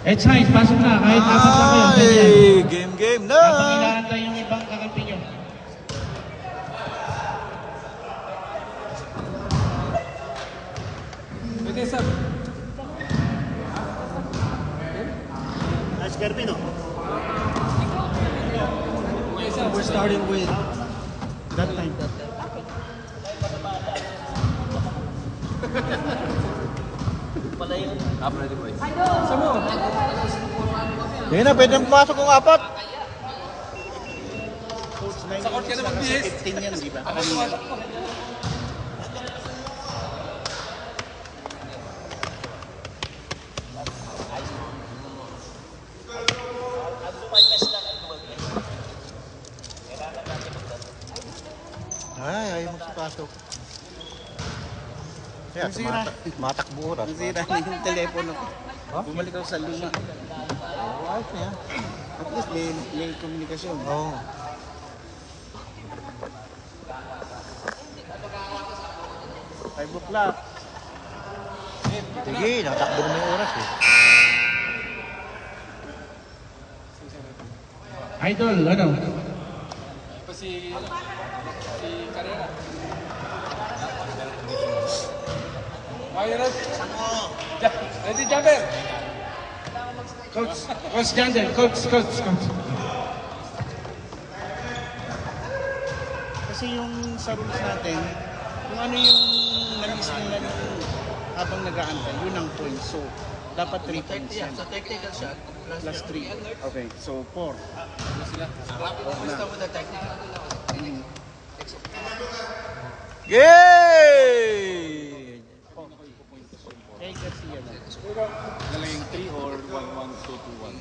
Size, pasok na. Kahit apat na kayo. Ay, game na. Habang inaantay yung ibang kakampi nyo. Pwede, sir. Nice Carpino. We're starting with That time. Ready, boy. Sama. Yan na, pwede pumasok kung apat. Sa court ka naman, bis. 15 yan, di ba? Ay, ayaw magsipasok. Kaya, Nasira. matakbo oras. Nasira na yung telepono ko. Bumalik ako sa luma. Ayos na yan. At least may komunikasyon. Oo. Ay, bukla. Sige, nakatakbo naman yung oras eh. Idol, ano? Pa si Carrera. Okay, ready, jumper. Coach Jandel, coach. Kasi yung sa rules natin, kung ano yung nalis nila habang nag-aantay, yun ang point. So, dapat 3 points yan. Sa technical shot, Plus 3. Okay, so 4. gusto mo na technical. Yay! Kay Garcia na. Nalaging 3 or 1-1-2-2-1.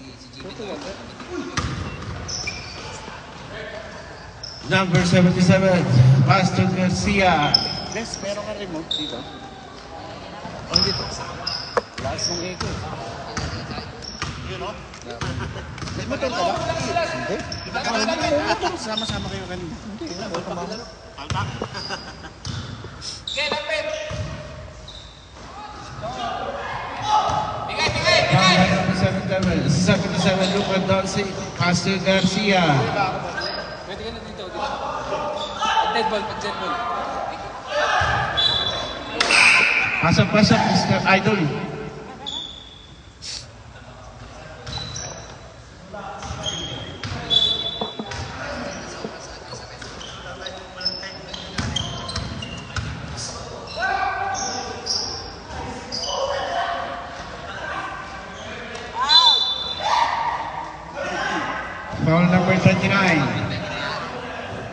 Number 77, Pastor Garcia. Les, meron ka remote dito? Oh, dito. Last ng echo. Yun o? May motor ka ba? Hindi. Motor, sama-sama kayo kanina. Hindi. Wala ka mama. Palpak. Number 77, Luca Dolce, Pastor Garcia. Pwede ka na dito. Dead ball, dead ball. Pasok, Mr. Idol. Foul number 29.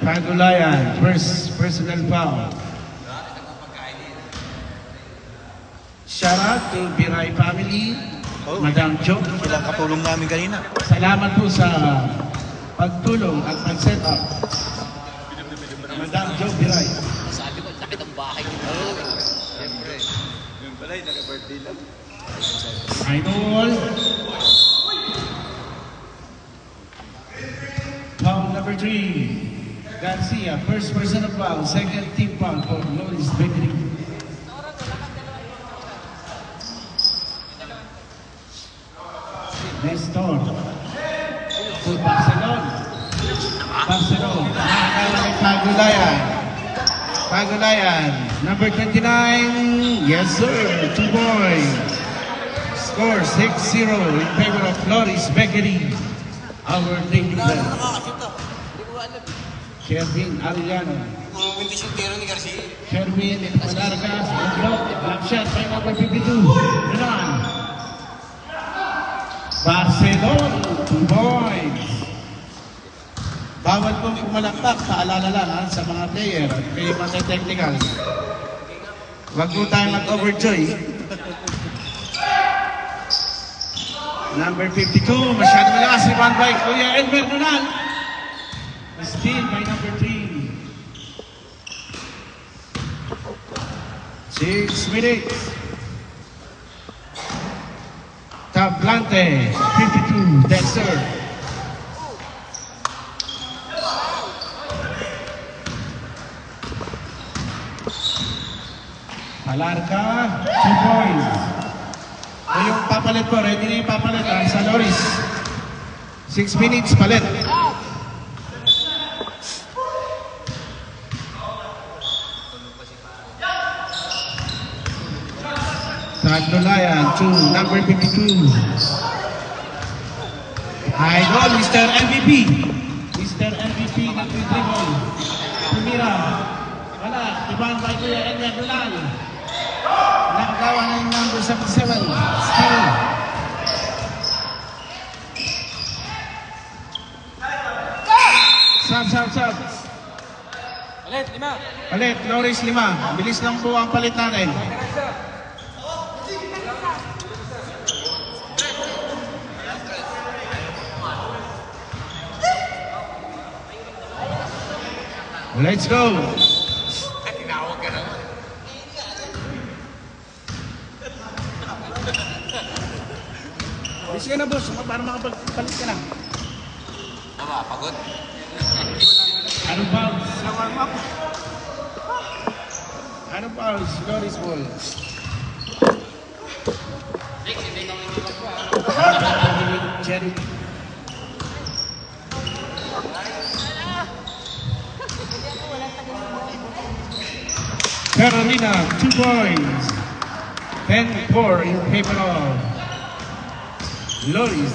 Pagulayan, first personal foul. Shout out to Biray family, Oh. Madam Jo. Silang katulong namin kanina. Salamat po sa pagtulong at pag-set up. Madam Jo Biray. Sabi ko, laki ng bahay nito. Siyempre. Yun pala, naka-birthday lang. Idol. Foul number 3. Garcia, first personal foul, second team foul for Loris Bakery. Nestor. To Barcelona. Nakakawa ng Pagulayan. Number 29. Yes sir, 2 points. Score 6-0 in favor of Loris Bakery. Our team leader. Sherwin Arellano. Hindi siya tiro ni Garcia. Sherwin Malargas. Block shot by number 52. Renan. Barcelona. 2 points. Bawal pong pumalakpak. Paalala lang ha, sa mga player. Kayo mga technical. Huwag po tayo mag-overjoy. Number 52, masyado malakas si Van by Kuya Elmer Nunal. Steal by number 3. 6 minutes. Tablante, 52, Dexter. Alarca, 2 points. yung papalit po, ready na yung papalit sa Loris. 6 minutes palit. Tagdulayan to number 52. Idol, Mr. MVP. Mr. MVP ng dribble. Tumira. Wala. Ibang kay Kuya Edgar Dunal. Nakagawa na yung number 77. Still. Sub. Palit, 5. Palit, Loris 5. Bilis lang po ang palit natin. Let's go! Tinawag ka naman. Bilis ka na, boss. Para makapagpalit ka na. Baba, pagod. Ano fouls? Sa warm-up. Ano fouls? Loris ball. Jerry. Carolina, 2 points. 10-4 in favor of Loris.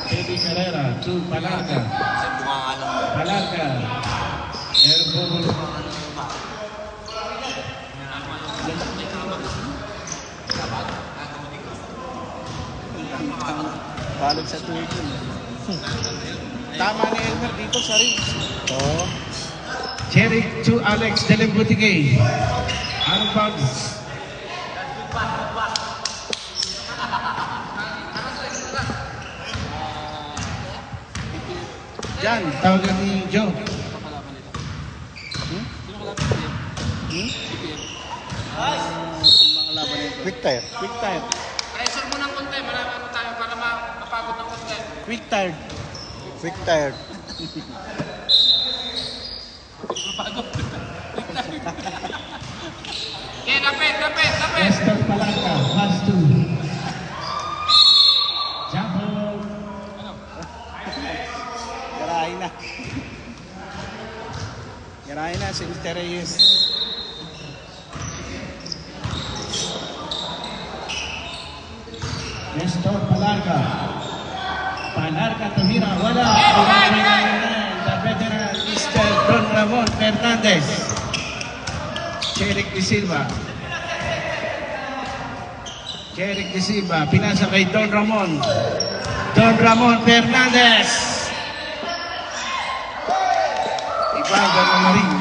Eddie Carrera, 2 Palarga. Kasi bunga nga lang. Palarga. Airborne. Balog sa tuwid yun. Tama ni Elmer dito sa ring. Oo. Cherry to Alex Delembutige. Anong fouls? Diyan, tawagan ni Joe. Pakalaban nila. Sino kalaban nila? BPM. Itong mga laban nito. Quick tire. Quick tire. Pressure mo ng konti. Marami tayo para mapagod ng konti. Quick tire. Quick tire. Mapagod. Okay, lapit. Nestor Palarga, plus 2. Jump ball. Garahin na si Mr. Reyes. Nestor Palarga. Palarga tumira. Wala. The veteran Mr. Don Ramon Fernandez. Cherrick De Silva. Cherrick De Silva. Pinasa kay Don Ramon. Don Ramon Fernandez. Ibaga ng ring.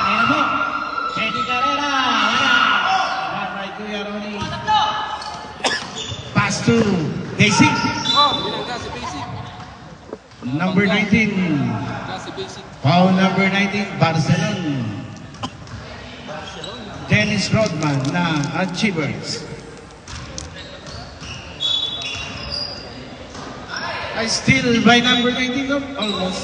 Ayan po. Eddie Carrera. Wala. Bye-bye, Kuya Ronnie. Pass to Basic. Binangga si Basic. Number 19. Binangga si Basic. Foul number 19, Barcelona. Dennis Rodman na Achievers. I still by number 19, no? Almost.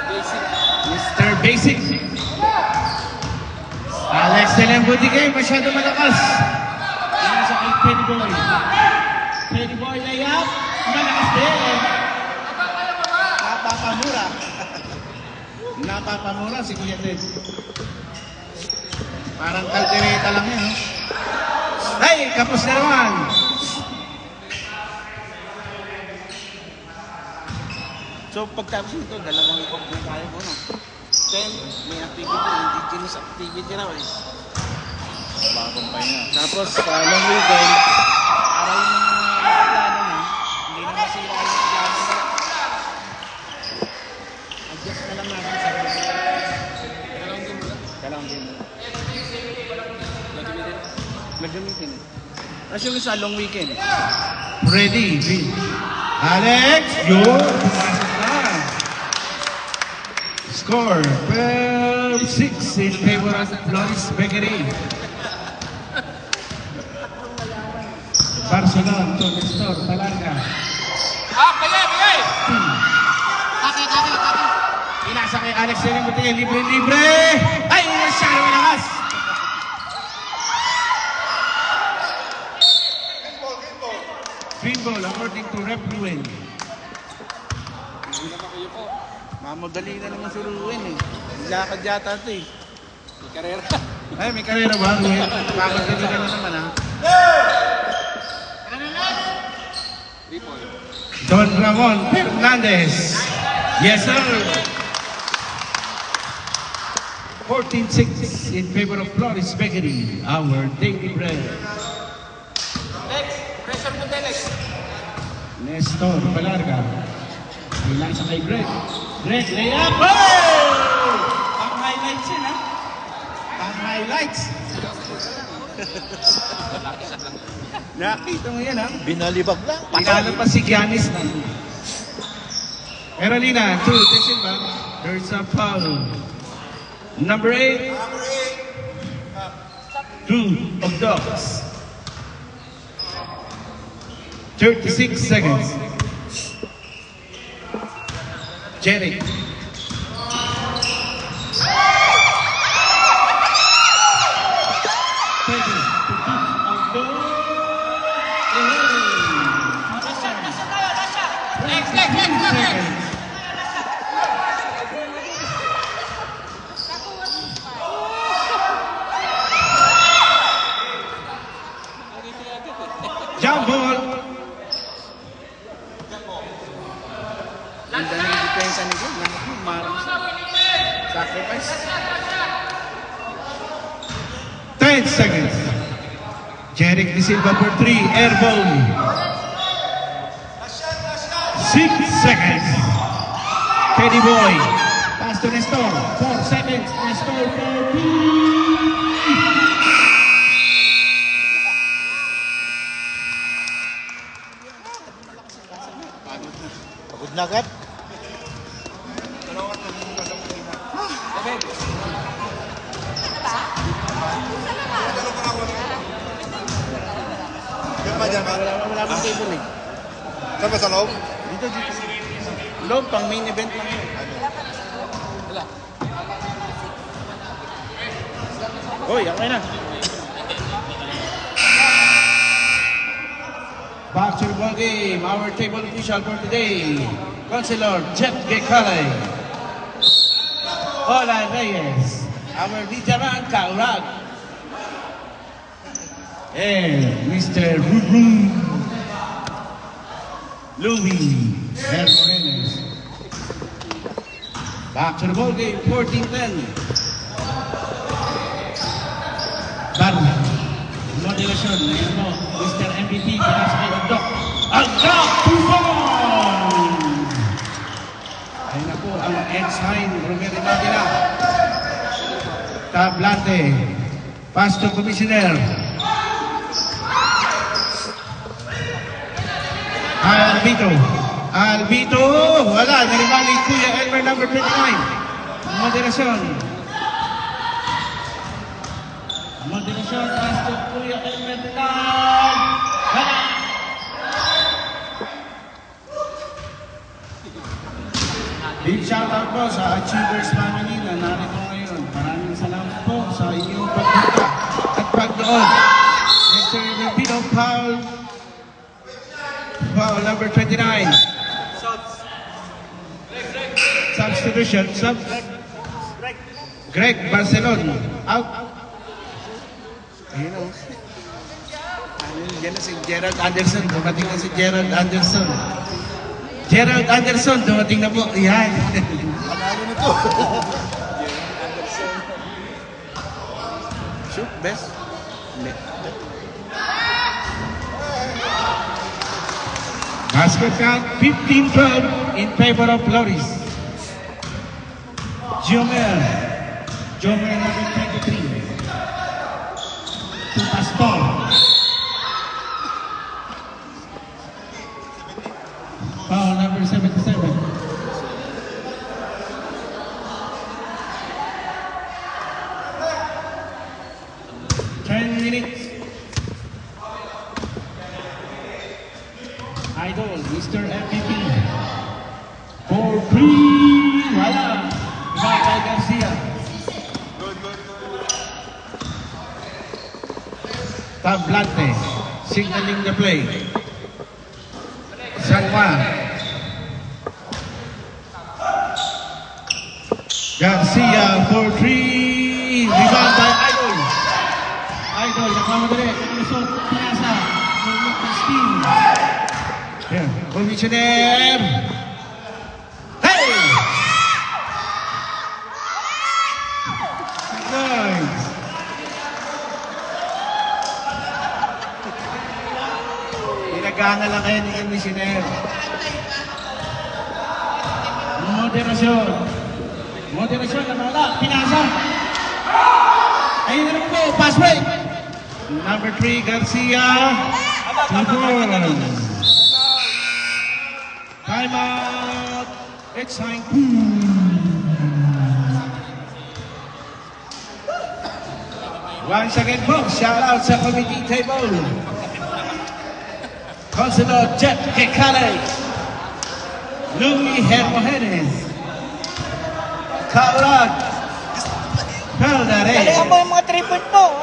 Basic. Mr. Basic. Alex Delembutige, masyado malakas. Pinasa kay Teddy Boy. Teddy Boy layup. Malakas din. Napapamura. Napapamura si Kuya Ted. Parang kaldereta lang yan. Ay, kapos na naman. So pagtapos nito, dalawang off na tayo po, no? Then, may activity, indigenous activity raw eh. Bagong pa niya. Tapos, long weekend, para yung mga plano na, hindi na masira yung plano na. Adjust na lang natin sa dalawang game mo. Nag-gamitin eh. Tapos yung isa, long weekend. Ready, Alex, yun. Score 12-6 in favor of Flores Bakery. Barcelona to Nestor Palarga. Bigay! Pinasa kay Alex Senimuti, libre-libre! Ay, masyado malakas! Green ball according to Rep Ruin. Mamadali na naman si Ruin eh. Lakad yata ito eh. May karera. Ay, may karera ba, Ruin? Mamadali ka na naman, ha? 3 point. Don Ramon Fernandez. Yes, sir. 14-6 in favor of Flores Bakery, our daily bread. Nestor Balarga. Ilang sa kay Greg. Greg, layup! Oh! Ang highlights yun ha. Ang highlights. Nakita mo yan ha. Binalibag lang. Pinalo pa si Giannis na. Carolina, 2, De Silva. There's a foul. Number 8. 2 of Dogs. 36 seconds. Jerry. Jump ball. Ang dami ng depensa ni Glenn. Naku, marang siya. Sacrifice. 10 seconds. Jeric De Silva for 3. Air ball. 6 seconds. Teddy Boy. Pass to Nestor. 4 seconds. Nestor for 2. Pagod na agad. Wala akong table eh. Saan ba sa loob? Dito. Loob, pang main event lang yun. Hoy, okay na. Boxer ball game. Our table official for today. Councilor Jeff Gekale. Ola Reyes. Our veteran Kaurag. And Mr. Ruru. Louis El Morales. Back to the ball game, 14-10. Barna. Moderation, ayan mo, Mr. MVP, pinasakay ang Doc. Ang Doc, 2 points! Ayun na po ang X9, Romero Magina. Tablante. Pass to Commissioner. Albito. Albito. Wala. Nariman ni Kuya Elmer number 29. Moderasyon. Moderasyon. Pass to Kuya Elmer Tag. Wala. Big shoutout po sa Achievers Family na narito ngayon. Maraming salamat po sa inyong pagpunta at pagdoon. Mr. Rubino Paul. Wow, number 29. Substitution. Greg Barcelon. Out. Ayun o. Yan na si Gerald Anderson. Dumating na si Gerald Anderson. Gerald Anderson, dumating na po. Yan. Panalo na to. Shoot, best. Basket count 15-12 in favor of Flores. Jomer number 23. To Pastor. Foul number 77. Idol, Mr. MVP. For free, wala. Tablante, signaling the play. San Juan. Garcia for 3. Rebound by Idol. Idol, nakamadali. Lusot, pinasa. Movement to steam. Yeah, commissioner. Hey! Nice. Pinagana lang kayo ni commissioner. Moderasyon. Moderasyon na wala. Pinasa. Ayun naman po. Pass break. Number 3, Garcia. Time out. It's time. Once again po, shout out sa committee table. Councilor Jet Kekale. Louis Hermogenes. Kaurag. Caldare. Galingan mo yung mga 3 point mo.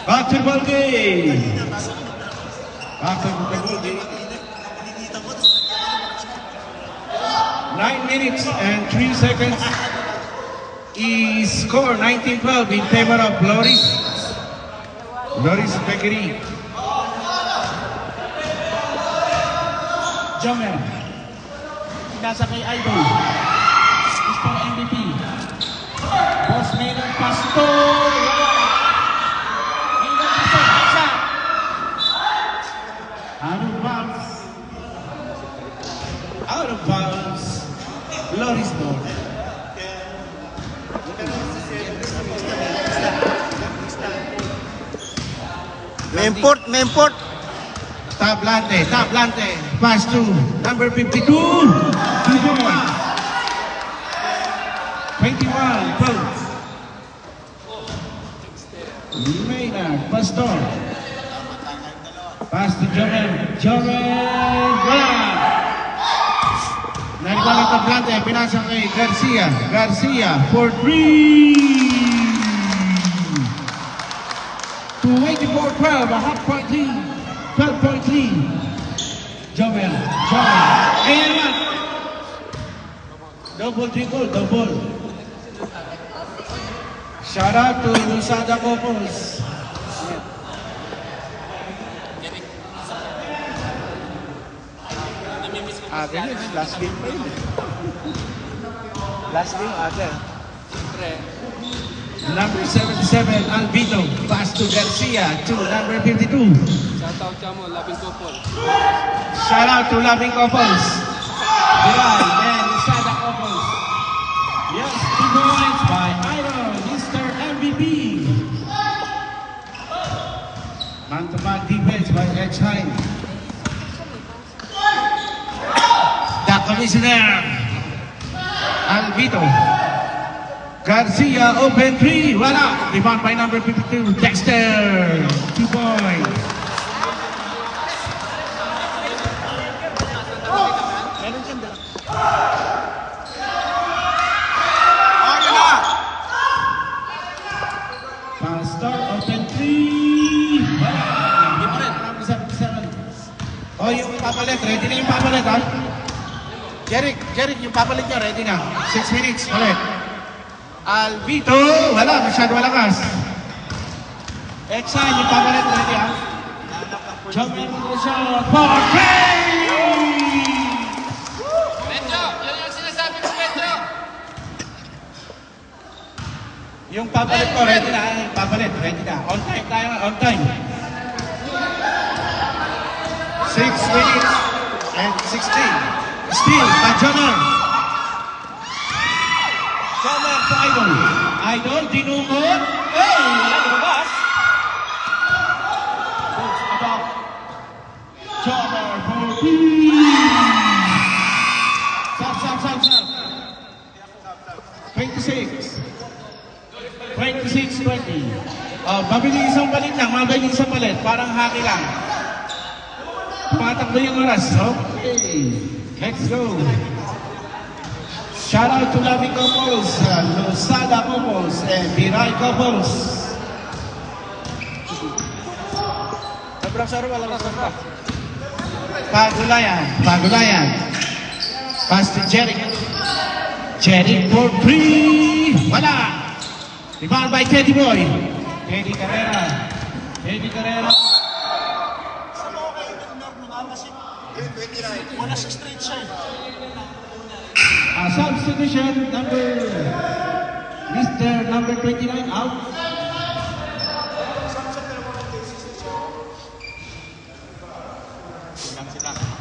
Back to the ball game. Back to the ball game. 9 minutes and 3 seconds. Is score 19-12 in favor of Loris. Loris Bakery. Jomer. Nasa kay Idol. Mr. MVP. Boss Maynard Pastor. Maynard Pastor. Isa. Out of bounds. Out of bounds. Loris ball. May import. Tablante, Tablante. Pass to number 52. 2 points. 21 points. Maynard Pastor. Pass to Joel. Wala. Nariba ng Tablante. Pinasa kay Garcia. Garcia for 3. 284-12. A half point lead. 12.3. Joel. Ayan naman. Double triple, double. Shout out to Lusada Copos. Ganyan. Last game pa yun. Last game, aga. Siyempre, Number 77, Albito. Pass to Garcia to number 52. shoutout ka mo, Labing Couple. Shout out to Labing Couples. Biray and Lusada Couples. Yes, 2 points by Idol, Mr. MVP. Man-to-man defense by Edge Hine. The commissioner, Albito. Garcia, open 3, wala. Rebound by number 52, Dexter. 2 points. Meron siyang dala. Pastor, open 3. Wala. Number 77. Oh, yung papalit. Ready na yung papalit, ha? Jeric, yung papalit nyo, ready na. 6 minutes, ulit. Albito, wala. Masyado malakas. Exile, yung papalit, ready, ha? Jumping into the shot. For 3! Medyo! Yan yung sinasabi ko, Medyo! Yung papalit ko, ready na. Yung papalit, ready na. On time tayo, on time. 6 minutes and 16. Steal by Jomer. Jomer to Idol. Idol, dinungot. Hey, wala lumabas. Goes about. Jomer for 3. Sub. 26. 26-20. Mabilisang palit lang, mabilisang palit. Parang haki lang. Tumatakbo yung oras. Okay. Let's go. Shout out to Lavi Couples, Losada Couples, and Biray Couples. Sobrang saro, wala ka sobrang. Pagulayan. Pass to Jeric. Jeric for free. Wala. Rebound by Teddy Boy. Teddy Carrera. Sa mga kayo normal kasi wala sa straight siya. A substitution Mr. number 29 out.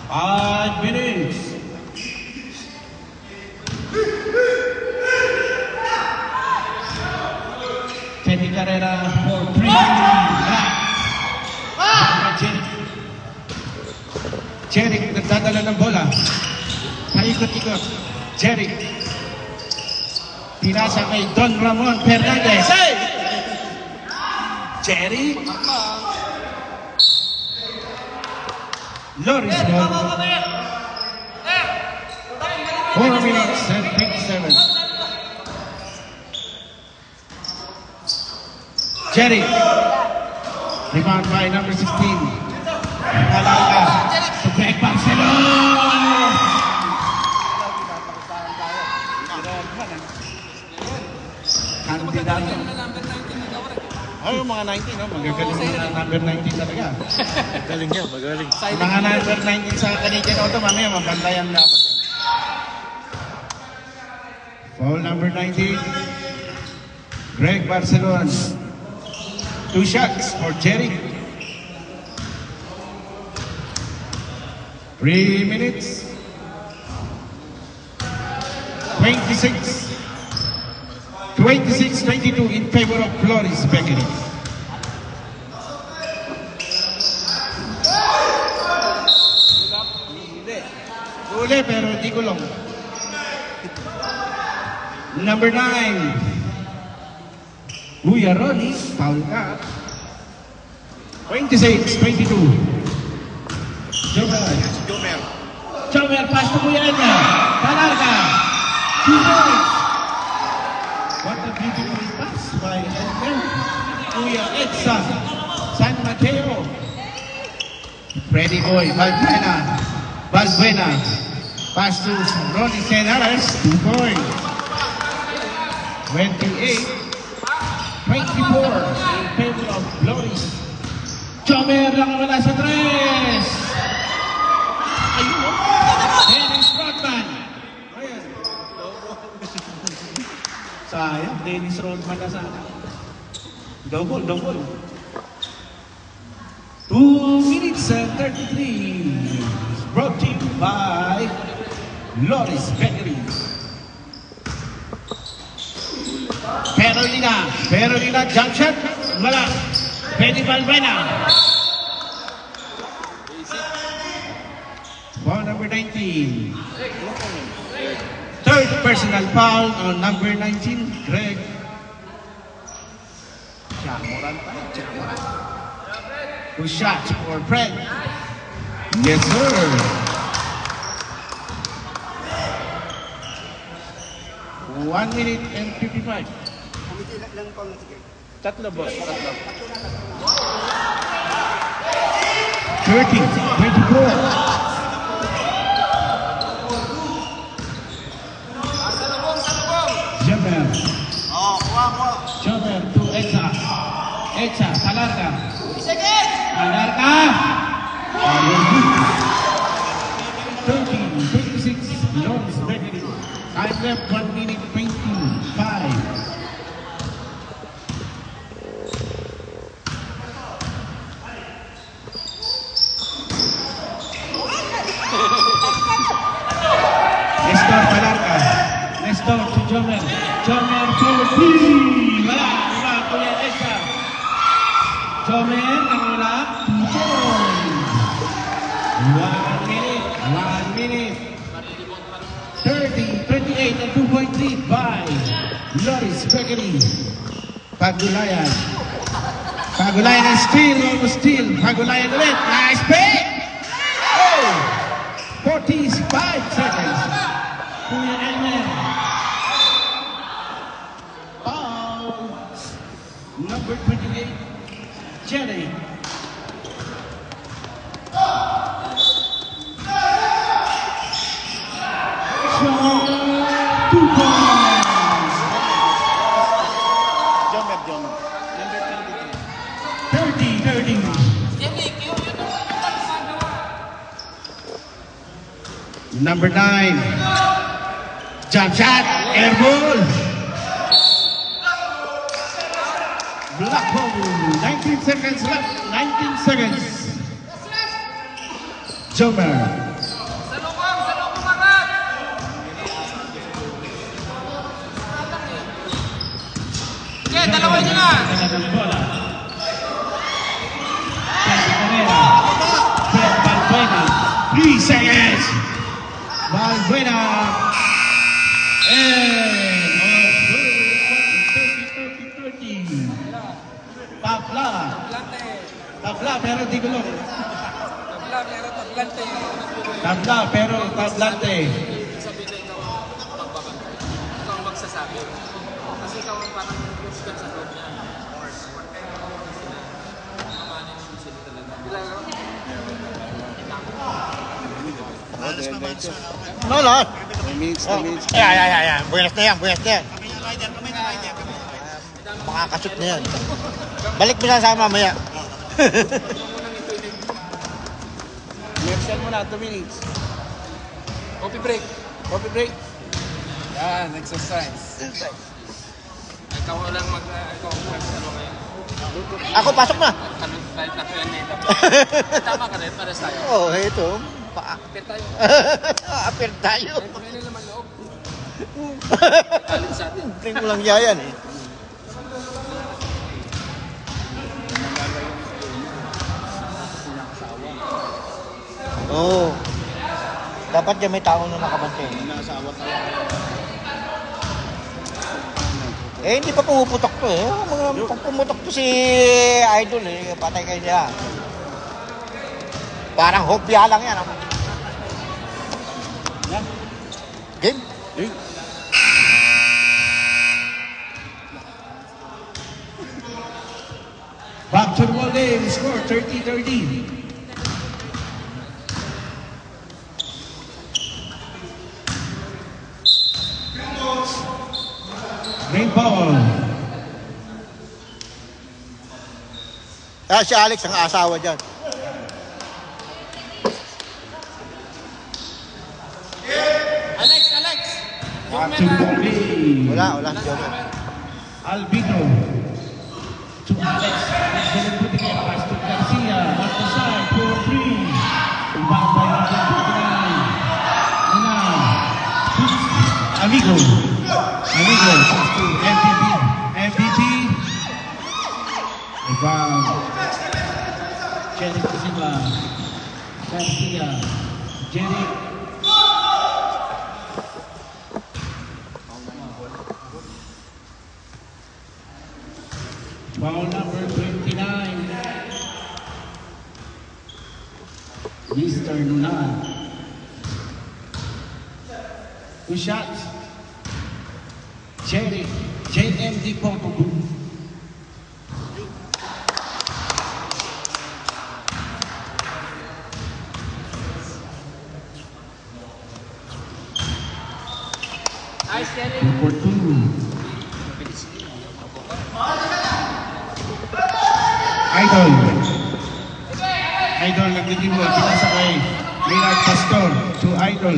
5 minutes. Teddy Carrera for 3. Jeric nagdadala ng bola. Paikot-ikot. Jeric. Pinasa kay Don Ramon Fernandez. Hey! Jeric. Loris ball. 4 minutes and 27. Jeric. Rebound by number 16. Talaga. To Greg Barcelona. Kandidato. Oh, yung mga 19, no? Magagaling na number 19 talaga. Magaling yan, magaling. Yung mga number 19 sa Canadian Auto, mamaya mabantayan dapat yan. Foul number 19. Greg Barcelona. 2 shots for Jeric. 3 minutes. 26-22 in favor of Floris Bakery. Uli pero hindi kulong. Number 9. Kuya Ronnie, foul ka. 26-22. Jomer, pass to Kuya Edgar. Talarga. 2 points. What a beautiful pass by Edgar. Kuya Edsa. San Mateo. Freddy Boy, Balbuena. Pass to Ronnie Senares. 2 points. 28-24 in favor of Floris. Jomer nakawala sa 3. Dennis Rodman. Ayan. Sayang, Dennis Rodman na sana. Double. 2 minutes and 33. Brought to you by Loris Bakery. Perolina jump shot. Wala. Benny Balbuena. Foul number 19. Third personal foul on number 19, Greg. Jamoran. 2 shots for Fred. Yes, sir. One minute and 55. Tatlo, boss. 30-24. Jomer to Exa. Talarga. Talarga. 13-26. Loris Bakery. Time left 1 minute 25. Nestor Talarga. Nestor to Jomer. Jomer for 3. Wala. Kuya Exa. Jomer nakawala. 2 points. 1 minute. 30-28 and 2-point lead by Loris Bakery. Pagulayan and steal, almost steal. Pagulayan ulit. Nice pick! Oh! 45 seconds. Kuya Elmer. 2 points. Jomer. Number 23. 30. Number 9. Jump shot. Air ball. Black hole. 19 seconds left. 19 seconds. Jomer. Okay, dalawa nyo na. Talagang bola. Canera. Fred Valbuena. 3 seconds. Valbuena. And 30. Tabla. Tabla pero di gulong. Tabla pero tablante. Sabi na ikaw ang magbabanta. Ikaw ang magsasabi. Kasi ikaw ang parang kusgan sa loob niya. Kamanin yung sila talaga. Bilang No, lahat. 2 minutes. Ayan. Buenas na yan. Makakashoot na yan. Balik mo lang sa mamaya. Commercial muna, 2 minutes. coffee break. Coffee break. Yan, exercise. Ikaw lang ikaw ang ano ngayon. Ako, pasok na. Kahit na kaya nila. Tama ka rin, para sa'yo. Oh, ito. Apir tayo. Apir tayo. Ay, kung ano naman loob. Alit sa atin. Tingin mo lang yayan eh. Oo. Dapat dyan may tao na nakabantay. Eh, hindi pa pumuputok to eh. Pag pumutok to si Idol eh, patay kayo siya. Parang hopya lang yan. Game? Back to the ball game. Score 30-30. Green ball. Ah, si Alex ang asawa dyan. Alex! Back to the ball game. Wala. Joker. Albino. To Alex. Puting pass to Garcia. At the side. 4-3. Rebound by number 29. Una. Amigo. Pass to MVP. Rebound. Jerry Silva. Garcia. Jerry. Foul number 29. Mr. Nunan. 2 shots. JMD Popobu. Nice, Kenny. 2 for 2. Idol nagtitibol. Pinasa kay Maynard Pastor to Idol.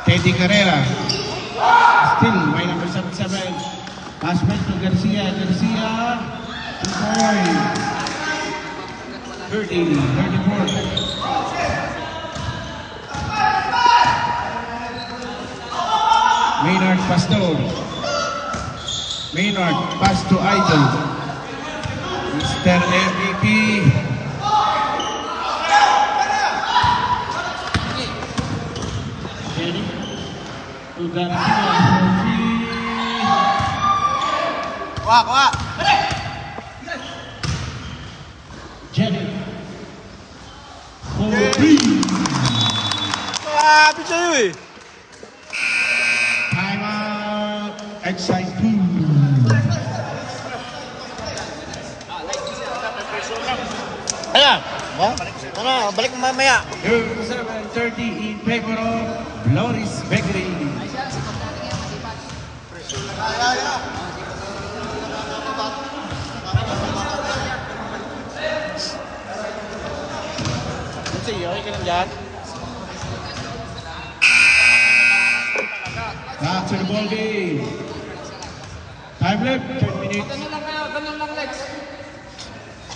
Teddy Carrera. Still, may number 77. Pass back to Garcia. 2 points. 34. Maynard Pastor. Maynard, pass to Idol. Mr. MVP. Jenny. To Garcia. Kuha. Jenny. For 3. Sabi sa'yo eh. Time out. Exercise 2. Ayan. Balik mo mamaya. 37-30 in favor of Loris Bakery. Kasi, okay ka lang dyan. Back to the ball game. Time left, 10 minutes. Ganun lang kayo, ganun lang Lex.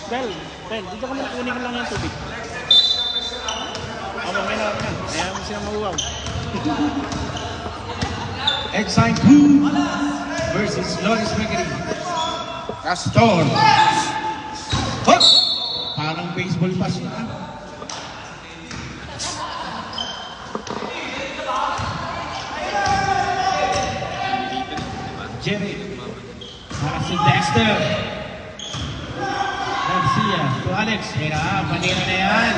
Bel, dito ka muna kunin lang yung tubig. Mamaya na. Ayaw mo silang mahuwaw. Exine Crew versus Loris Bakery. Castor. Hop! Parang baseball pass na. Jerry. Para si Dexter. Garcia. To Alex. Kaya, panira na yan.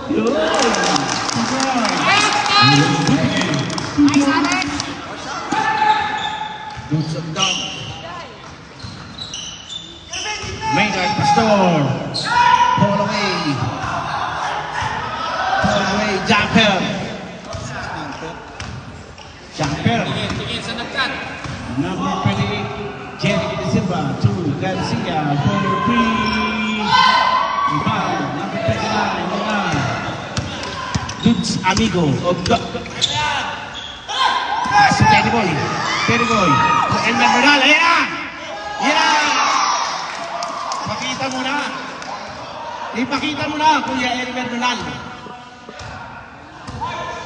Yun. Nice, Alex! Good shot down. Maynard Pastor. Pull away. Pull away. Jumper. Jumper. Tingin sa nagkat. Number 28. Jerry De Silva. To Garcia. For 3. Rebound. Number 29. Muna. Dudes Amigo. Of the... Si Teddy Boy. Teddy Boy. Elmer Bernal. Ayan na! Ayan! Pakita mo na. Ipakita mo na, Kuya Elmer Bernal.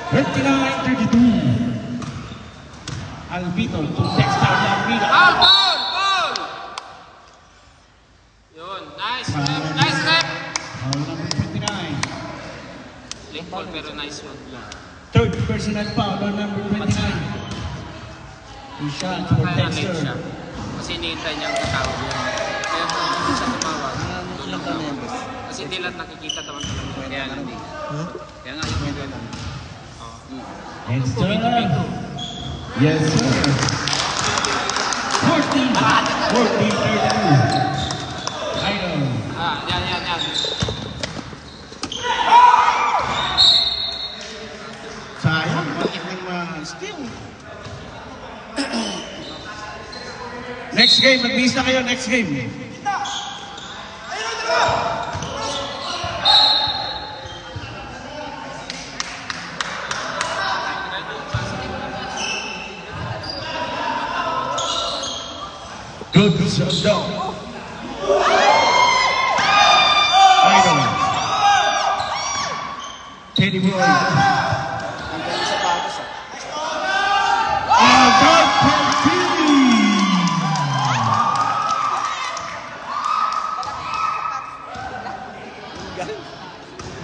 39-32. Alvito to Dexter Alvito. Foul! Yun, nice rep, nice rep! Foul number 29. Late ball pero nice one. Third personal foul on number 29. Two shots for Kaya late Dexter. siya. Kasi hinihintay niya ang tatawag yun. Kaya kung hindi siya tumawag, Ilang taon na yan, boss? kasi hindi lahat nakikita naman talaga. Kaya nga, hindi. Kaya nga, yung medyo lang. Dexter. Yes, sir. 14-32. Idol. Yan. Sayang, bakit nang ma-steal? Next game, mag-miss na kayo, next game. Good shot down. Idol. Teddy Boy. Ang galing sa patos, Agad Pertini.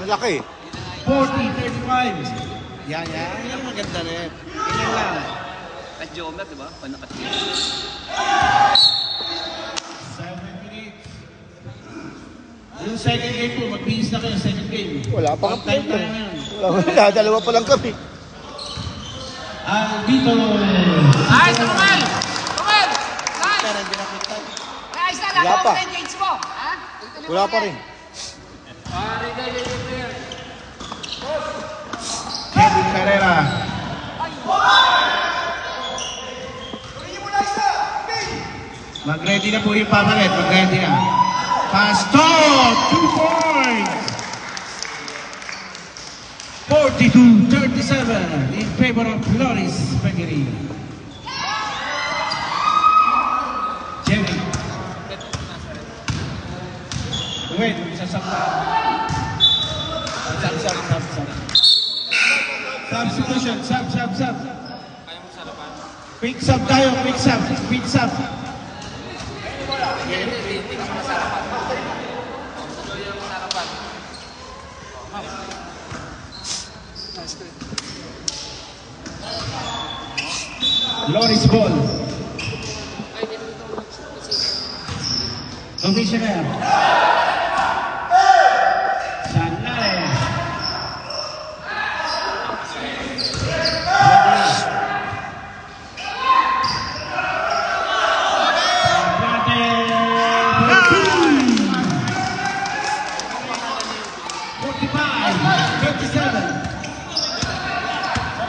Malaki. 40-35. Yan. Yan maganda rin. Ganyan lang. At Jomer, di ba? Panakatid. 7 minutes. Yung second game po, magbihis na kayo, second game. Wala pa kang Halftime player. tayo ngayon. Wala, dalawa pa lang kami. Alvito. Nice, Romel! Romel! Nice! Pero hindi nakita. Nice na, Wala pa. lahat ng engage mo. Ha? Wala pa rin. Pare, ganyan. Kevin Carrera. Mag-ready na po yung pamalit. Mag-ready na. Pastor! 2 points! 42-37 in favor of Loris Bakery. Jerry. Wait, sasama. Sub. Substitution, sub. Kaya mo sarapan. Quick sub tayo, quick sub. Hindi ka masarapan. Tuloy ang sarapan. Loris ball. Commissioner. Sanales.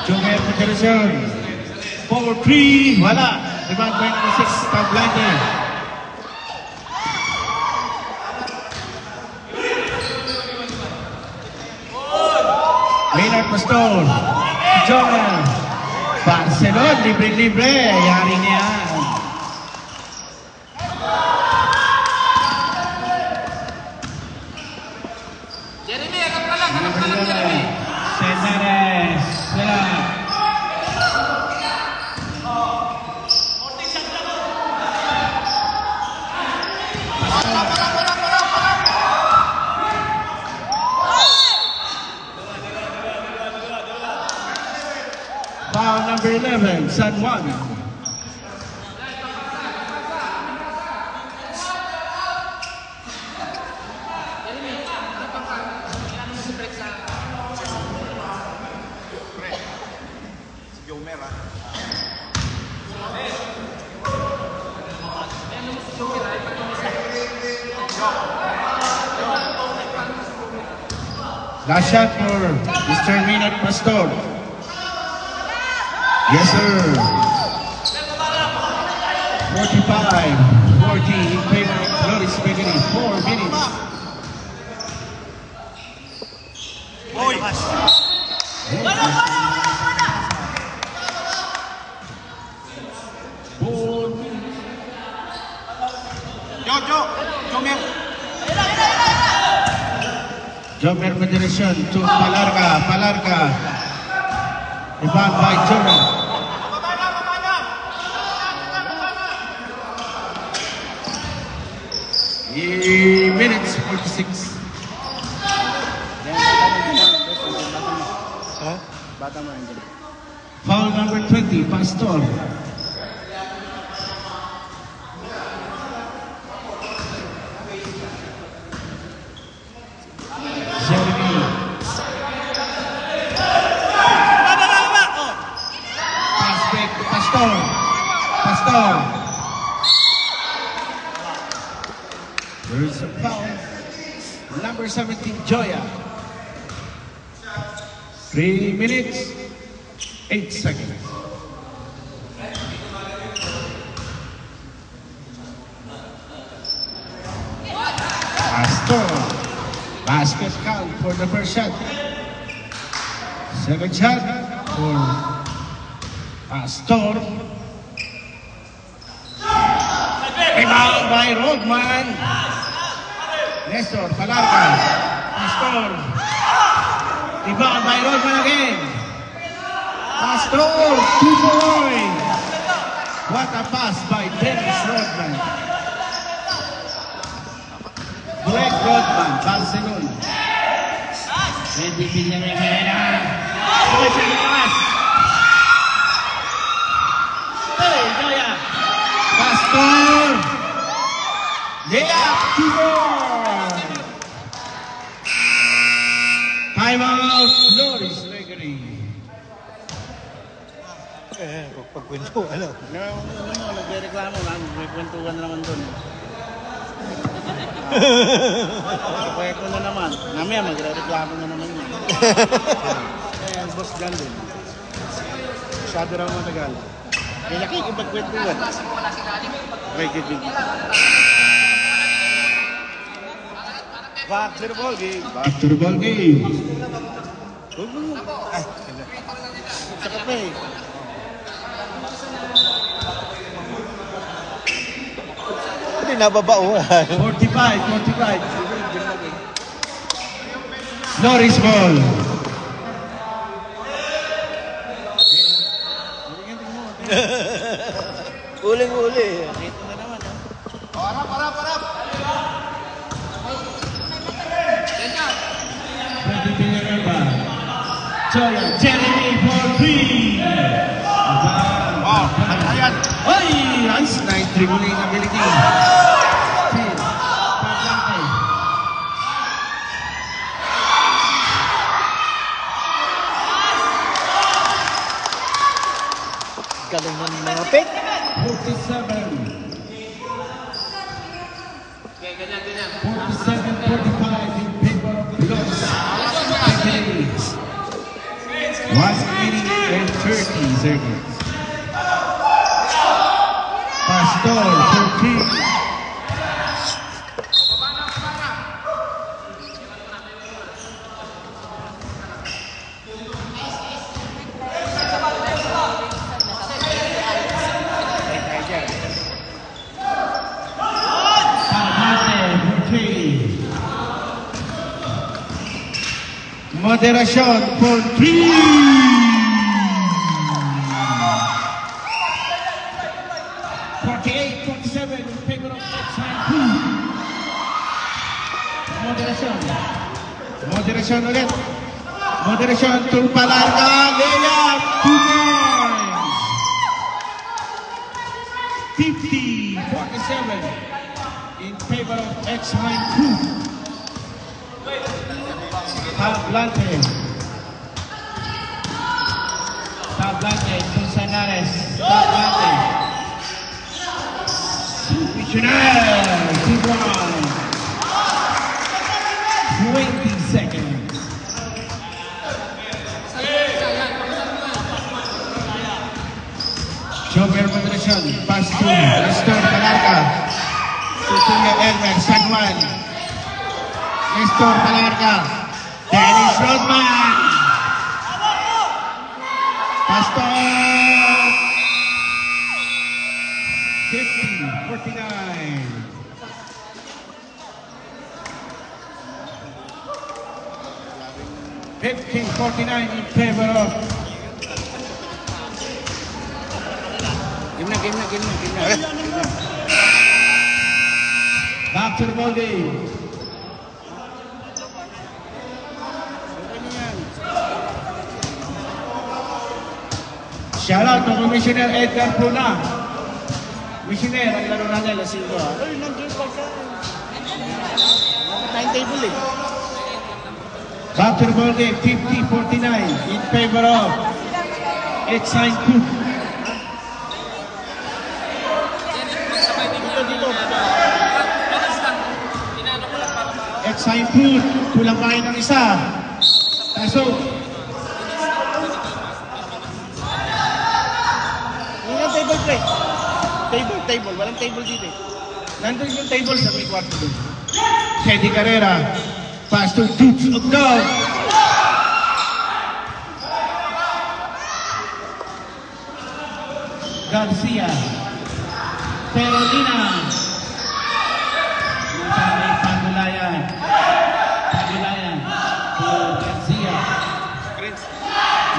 Jomer Federation. 4-3. Wala. Rebound by number 6. Tom Blinder. Maynard Pastor. Joel. Barcelona. Libre-libre. Yari niya. Jeremy, agad ka lang, Jeremy. Cesares. Wala. Foul number 11, San Juan. Last shot for Mr. Maynard Pastor. Yes, sir. 45-40 in favor of Loris Spaghetti. 4 minutes. Jomer Federation to Palarga. Rebound by Jomer. Minutes 46. Bata mo nandiyan. Foul number 20, Pastor. Jeremy. Pass back to Pastor. There is a foul. Number 17, Joya. 3 minutes, 8 seconds. Pastor. Basket count for the first shot. Second shot for Pastor. Rebound by Rodman. Nestor, Palarga. Pastor. Rebound by Rodman again. Pastor, 2 points. What a pass by Dennis Rodman. Greg Rodman, Barcelona. MVP niya na yung Helena. Okay, sa lumas. Joya. Pastor. Layup, 2-4. Time out, Loris Gregory. Pagkwento, ano? Nagre-reklamo, may kwentuhan naman doon. Kaya ko na naman. Namaya magre-reklamo na naman yun. Kaya ang boss dyan din. Masyado raw matagal. Kaya nakikipagkwentuhan. Okay, good. Back to the ball game. Back to the ball game. Ay, sa kape. Hindi nababauhan. 45. Loris ball. Uling-uli. Dito na naman. Parap. Jeremy for 3. Ayan. Oy, nice dribbling ability. Steal. Pagkante. Galing ng mga pick. 47. Okay, ganyan. 47-45 in favor of Loris. 1 minute and 30 seconds. Nestor for 3. Moderación for 3. Moderation ulit. Moderation to Palarga. Layup. 2 points. 50-47 in favor of X-Line 2. Tablante. Tablante. Susanares. Tablante. Missionary. 20 seconds. Joker moderation. Pass to Nestor Palarga. Tutunya Elmer. Sagman. Nestor Palarga. Dennis Rodman. Pastor. 50-49. in favor of. Game na. Back to the ball game. Shout out to Commissioner Edgar Puna. Commissioner, ang laro natin, alas 5. Ay, nandiyan pa ka. Timetable eh. Back to the ball game, 50-49 in favor of X-Sign Cook. X-Sign Cook, kulang pa kayo ng isa. Kaso, Yung table play. Table. Walang table dito eh. nandun yung table sa may kwarto doon. Teddy Carrera, pass to Dukes of Dog. Garcia, Perolina, Pagulayan, to Garcia,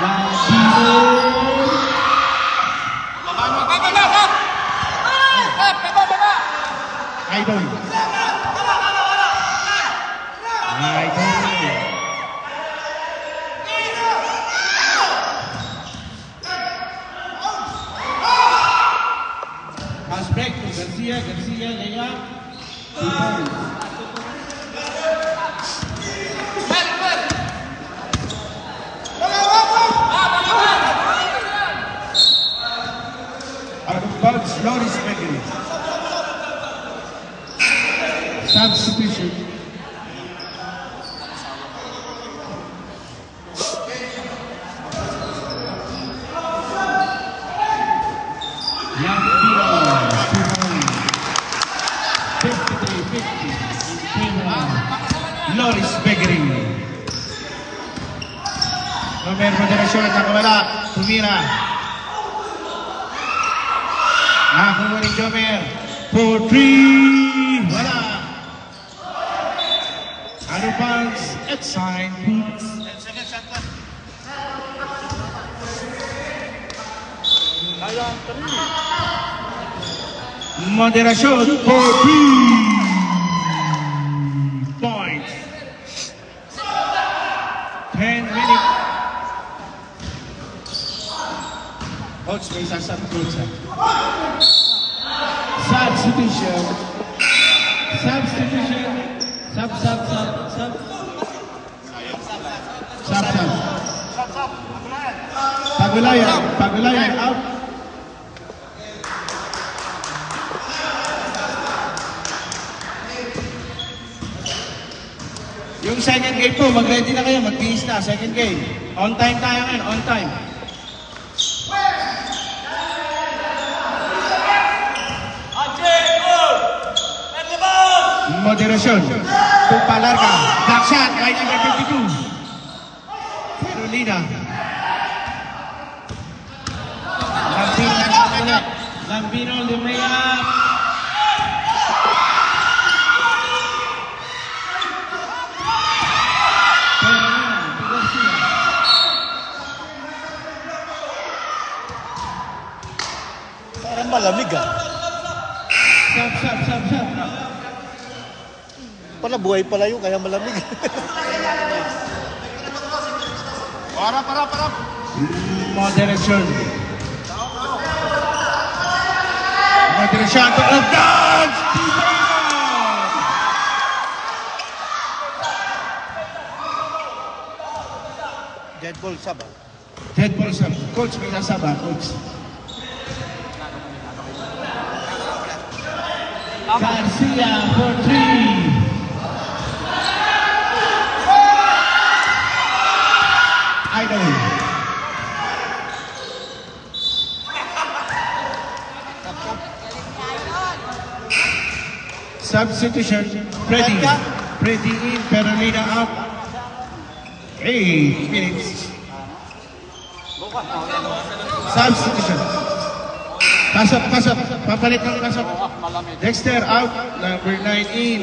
Landino, Idol. Pass back to Garcia, layup. 2 points. Out of bounds, Loris Bakery. Substitution. Loris Bakery. Nomer moderasyon, nakawala. Tumira. Nakakuha ni Jomer. 4-3. Wala. Ano bounce? X-Sign. Moderasyon. 4-3. Points. 10 minutes. Coach, may sasab coach. Substitution. Pagulayan out. Yung second game po, mag-ready na kayo, mag-bihis na, second game. On time tayo ngayon, on time. moderasyon. Tupalarga. Back shot by number 52. Carolina. Lambino lumaya. Parang malamig ah. Sap. Pala buhay pala yun, kaya malamig. Para. Moderation. Moderation to the dance! Dead ball sab ah. Dead ball sub. Coach, may nasaba, coach. Garcia for 3. Idol. Substitution. Freddy in, Carolina out. 8 minutes. Substitution. Pasok. Papalit ng pasok. Dexter out. Number 9 in.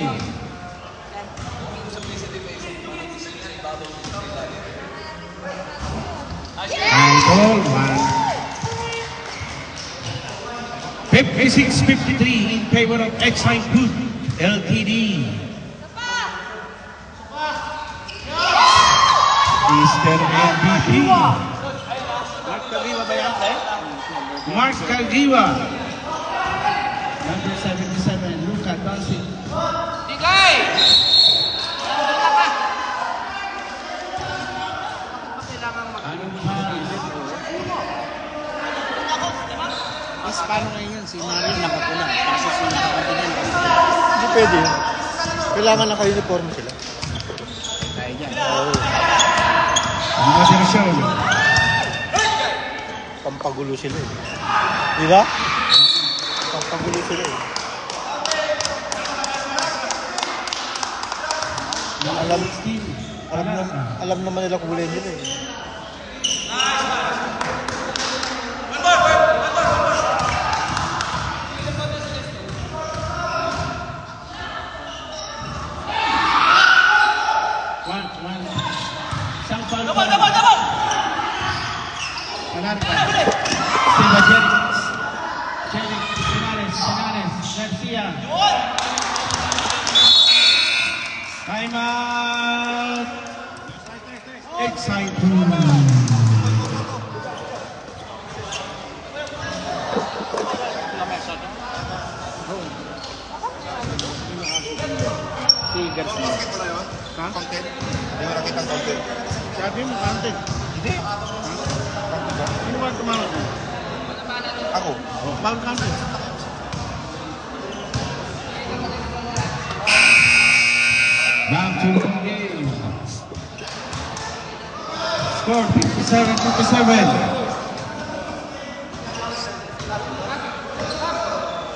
Idol 1. 56-53 in favor of Exine Food Ltd. Mr. MVP. Mark Calgiwa. Number 77, Luca Doncic. Digay! Anong foul? Mas paano ngayon yun? Si Mario nakapula. Kaso si nakapula. Hindi pwede yun. Kailangan naka-uniform sila. Kaya dyan. Moderation. Pampagulo sila eh. Di ba? Pampagulo sila eh. Alam naman nila kung huli nila eh. One. Isang foul. Palarga. Sila Jerry Canales, Garcia. Time out. Exciting. Si Garcia. Ha? Content? Hindi mo nakita ang content. Sabi mo, content. Hindi. Sino ba tumawag mo? Ako. Foul content. Back to the game. Score 57-57.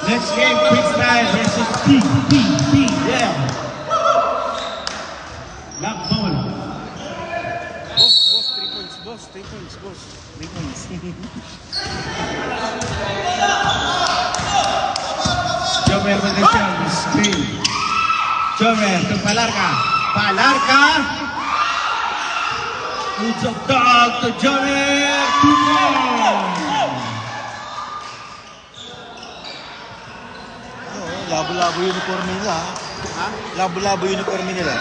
Next game, Quick Style versus PPPL. Lock ball. Boss, 3 points, boss. 3 points, boss. 3 points. Jomer Vendecion, screen. Jomer to Palarga. It's a dog to Jomer. 2 points. Labo-labo uniform nila. Ha? Labo-labo uniform nila.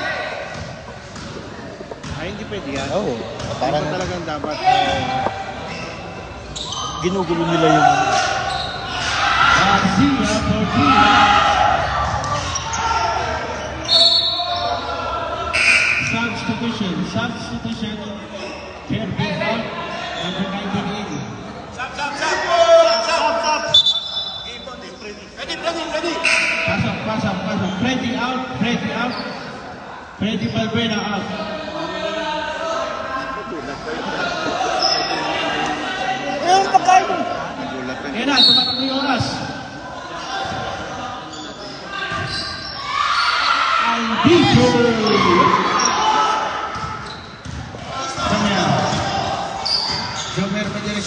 Ay, hindi pwede yan. Oo. Parang Parang talagang dapat. ginugulo nila yung... Garcia for 3. Substitution. Kirby out. Number 19 in. Pasok. Freddy out. Freddy Valbuena out. Ayun, pagkain! Yan na, tumatak na yung oras.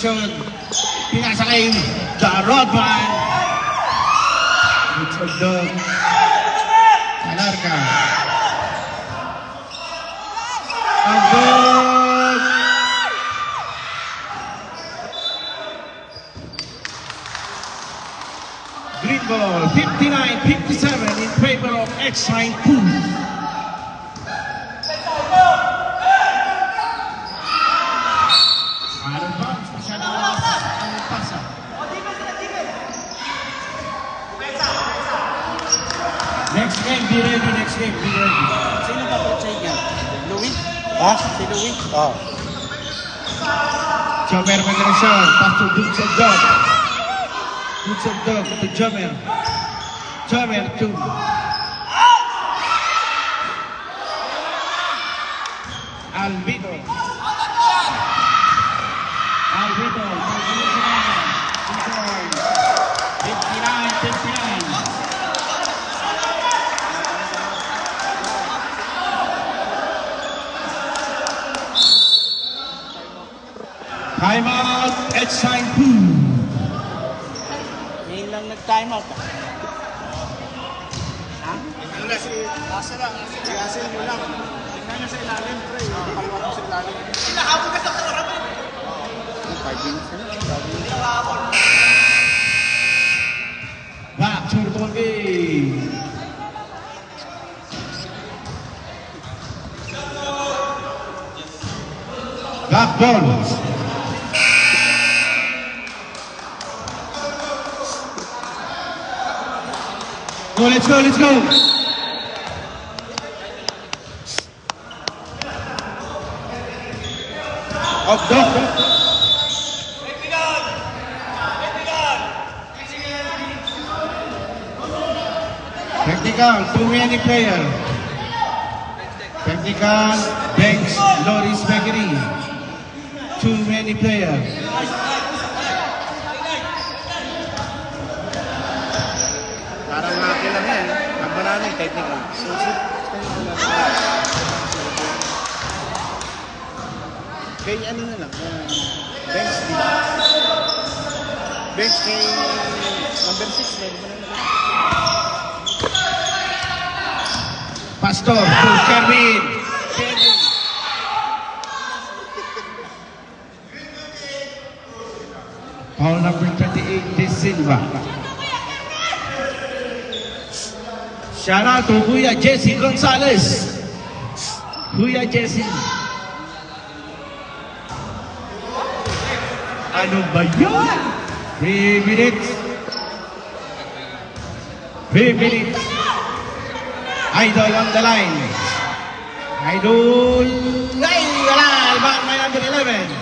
penetrasyon. Pinasa kay Rodman. Lutsog-dog. Alarka. Abog. Green ball, 59-57 in favor of X-Sign Pool. Out of bounds, masyadong ang pasa. Next game, be ready, next game, be ready. Sino ba po sa inyo? Louis? Ha? Si Louis? Oh. Jomer penetrasyon, pass to Lutsog-dog. Lutsog-dog to Jomer. Jomer to Alvito. Alvito. 59-59. Time out at sign 2. Ngayon lang nag-time out. Ha? Wala si Asa lang. Si Asa mo lang. Tingnan niya sa ilalim, pre. Kaliwa mo sa ilalim. Inahabol ka sa karap. 5 minutes na lang. Back to the ball game. Back ball. Go, let's go, let's go. Up, down. Technical, too many player. Technical, Banks, Loris Bakery. Too many player. Parang akin lang yan. Ang maraming technical. Kay ano na lang. Bench din. Bench kay number 6. Meron ba na lang? Pastor to Kerwin. Foul number 28, De Silva. Shout out to Kuya Jesse Gonzalez. Kuya Jesse. Ano ba yun? 3 minutes. 3 minutes. Idol on the line. Idol. Ay, wala. May number 11.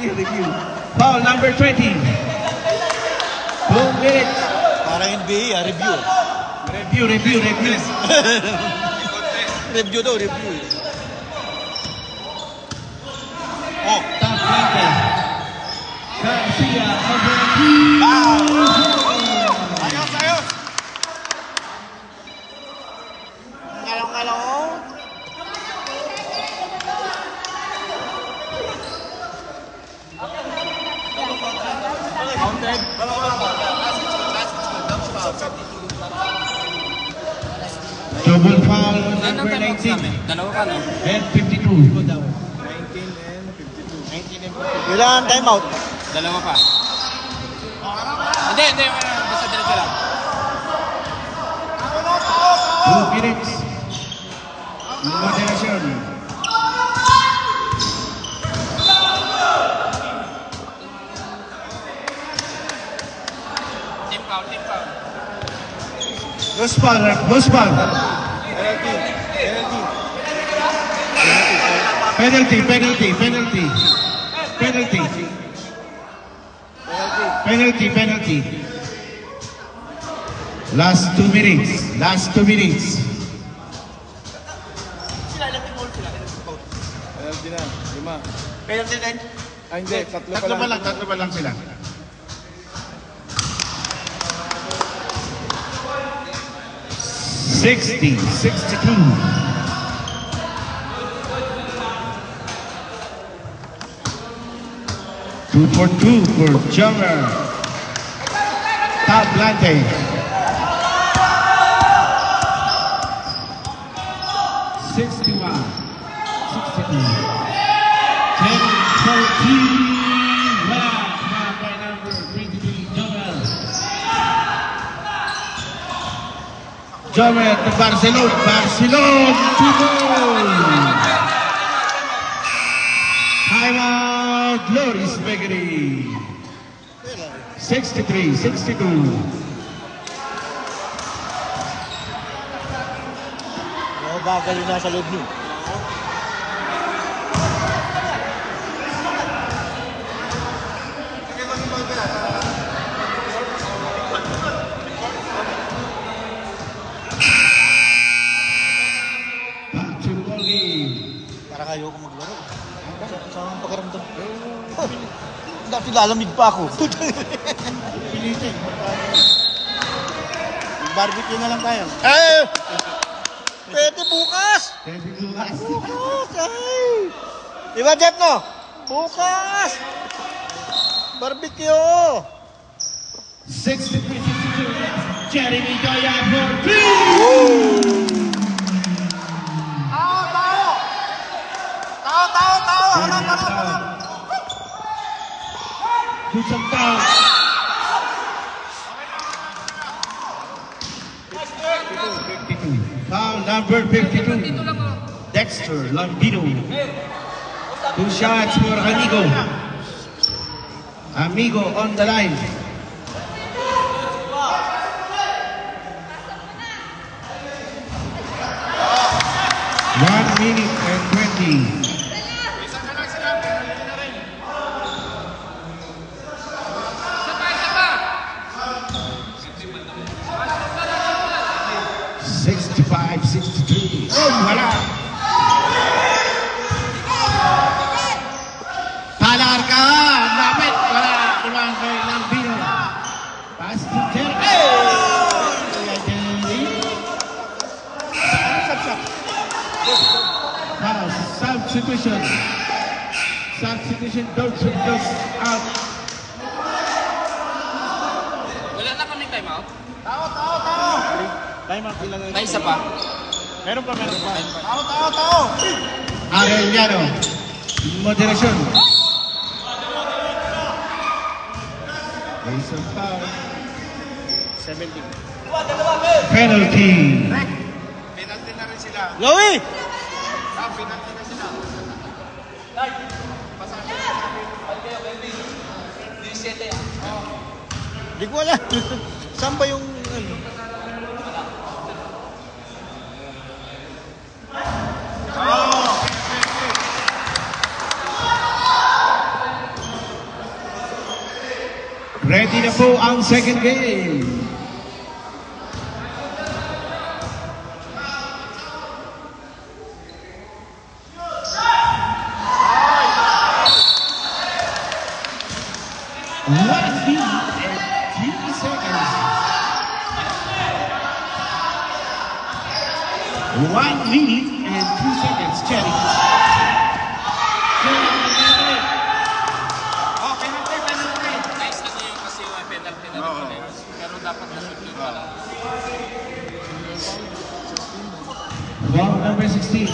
Review. Foul number 20. 2 minutes. Para NBA, review. Review. Review daw, review. Oh, top flanker. Garcia over Ayos! Ngalong-ngalong. double foul number 19 Dalawa ka, no? and 52. 19 and 52. Ilan time out? Dalawa pa. Hindi. Basta diretso lang. 2 minutes. Moderation. Team foul. Gospel. Penalty. Last 2 minutes. Penalty na. 5. Penalty din. Ah, hindi. Tatlo Tatlo pa lang sila. 60-62. 2 for 2 for Jomer. Tablante. 61, 62. 10-14. Marked by number 23, Jomer. Jomer to Barcelona. Barcelona to goal. Timeout, Loris Bakery. 63-62. Bagal yung nasa loob niyo. Back to the ball game. Parang ayoko maglaro. Saan ang pakiramdam? Dati lalamig pa ako. Pilitin. Barbecue na lang tayo. Eh! Pwede bukas! Thank you, guys. Bukas! Ay! Diba, Jeff, no? Bukas! Barbecue! 63-62. Jeremy Goya for 3. Tao! Put some down. Foul number 52. Dexter Lambino. 2 shots for Amigo. Amigo on the line. One minute and 20. Wala. Palar ka! Lapit! Wala! Iwan kay Lambino. Pass to Jeremy. Substitution. Substitution. Don't out. Wala na kaming time out. Time out ilan na. May isa pa. Meron pa. Arellano. Moderation. There's a foul. 17. Penalty. Penalty na rin sila. Lowy! Penalty na sila. Hindi ko alam. Saan ba yung... ano? Ready na po ang second game. One minute and 3 seconds. 1 minute and 2 seconds. Cherry. Nice kasi yung kasi yung penalty na players. Pero dapat na-shoot yun pala. Foul number 16.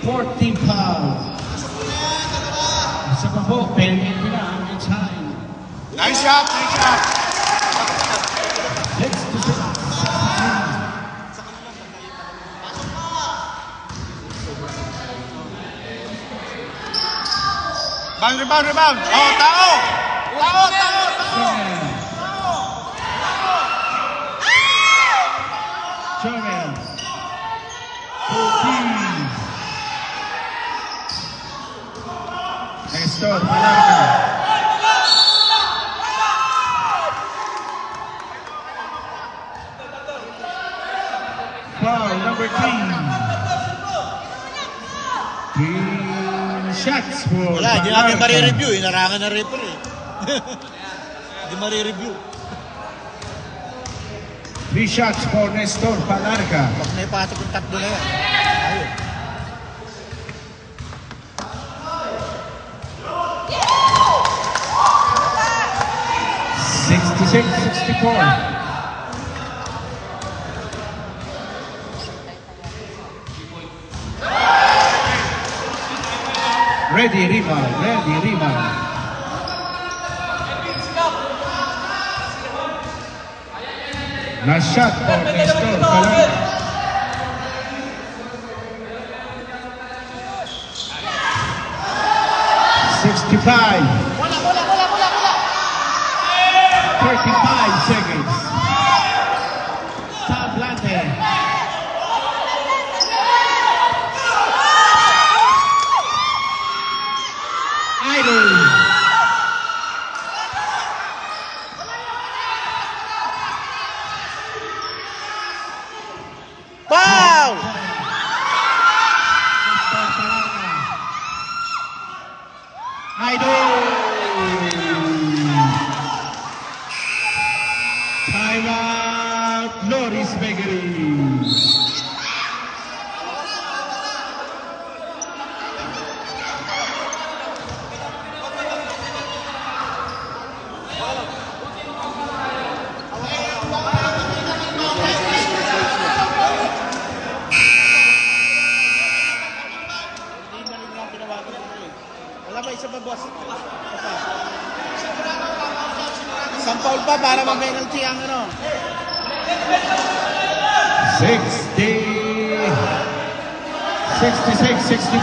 14 foul. Sa pabok, penalty na ang time. Nice shot. 6 to 6. Rebound. Oh, tao! Chomel. 14. Nestor Palarca. Foul number 3. 3 shots for Wala, hindi namin Palarca. marireview. Inarangan na referee. Hindi marireview. 3 shots for Nestor Palarca. Pag naipasok yung tatlo na yan. Ayun. Six, 64. Ready, rebound. Ready, rebound. Nice shot for Nestor Palarca. $65. 35 seconds. Tablante. Idol. Foul! Idol. Time out. Loris Bakery. Wala ba isa pa, boss? Isa pa. Isang foul pa para mag-penalty ang ano. 60. 66, 65.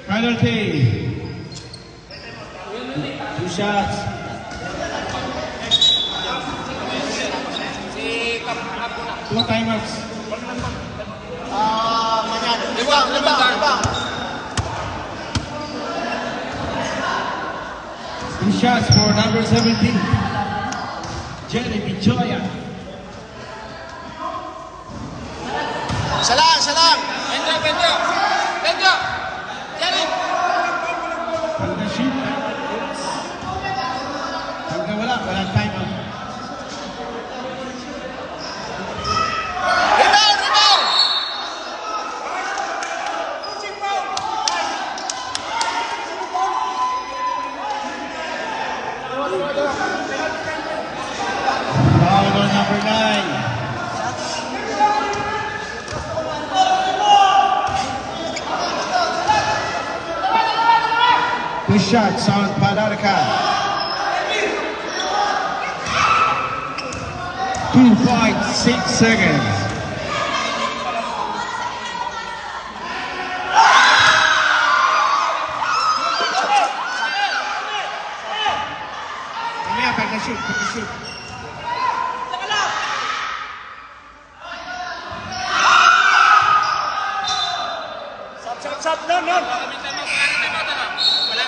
Penalty. 2 shots. Si Kapuna. 2 timeouts. Libang. 2 shots for number 17. Jeremy Joya. Isa lang. Benjo! Jerry! Pagka shoot. Pagka wala timeout. Rebound! Foul on number 9. Two shots on Palarca. 2.6 seconds. Mamaya, pagka-shoot. Sap, no. Wala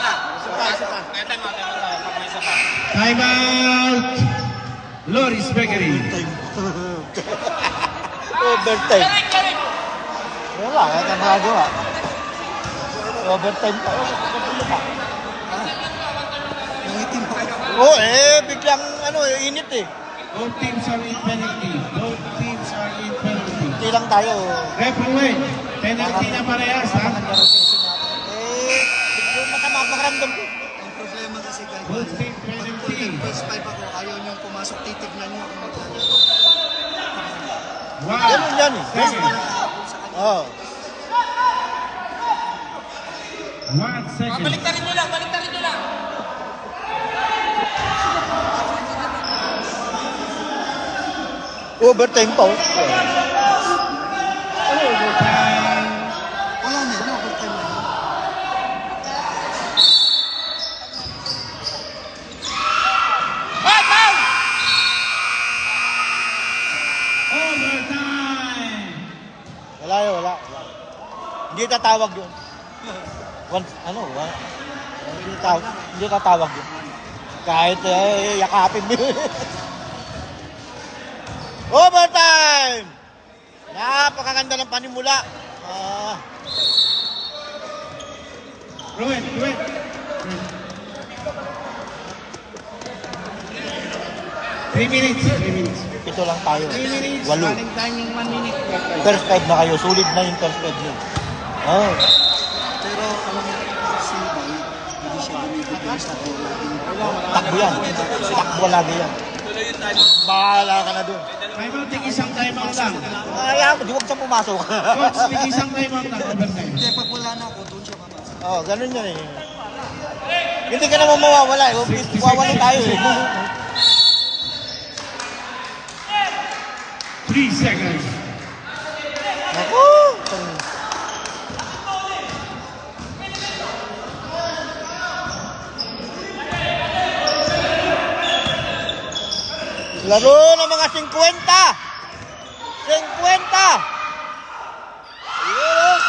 na. Isa pa. Kaya time out. Pag may isa pa. Time out. Loris Bakery. Overtime. Wala, kaya ka magagawa. Overtime pa. Oo, biglang init eh. Both teams are in penalty. Hindi lang tayo. Referee, penalty na parehas, ha? Biglang masama pakiramdam ko. Ang problema kasi kay Both team penalty. Phase 5 ako, ayaw niyong pumasok, titignan niyo kung maglalaro. Wow. Ganun yan eh. Second. Oo. 1 second. Baliktarin nyo lang. Overtime pa. Overtime. Wala na yun, overtime na yun. Overtime. Wala. Hindi tatawag yun. Hindi tatawag yun. Kahit yakapin mo yun. Overtime! Napakaganda ng panimula. Ah, Ruin. 3 minutes. 3 minutes. ito lang tayo. 3 minutes. 8. Running time yung 1 minute. First five na kayo. Sulit na yung first five nyo. Oh. Pero alam mo, si Boy, hindi siya binibigay sa bola. Takbo yan. Takbo lagi yan. Bahala ka na dun. Time out, isang time out lang. Kaya mo, di wag siya pumasok. Coach, isang time out lang. Overtime. Hindi, pag wala na ako, doon siya papasok. Oh, ganun yan eh. Hindi ka naman mawawala eh. Mawawala tayo eh. 3 seconds. Ako! Laro ng mga 50! 50! Ayun!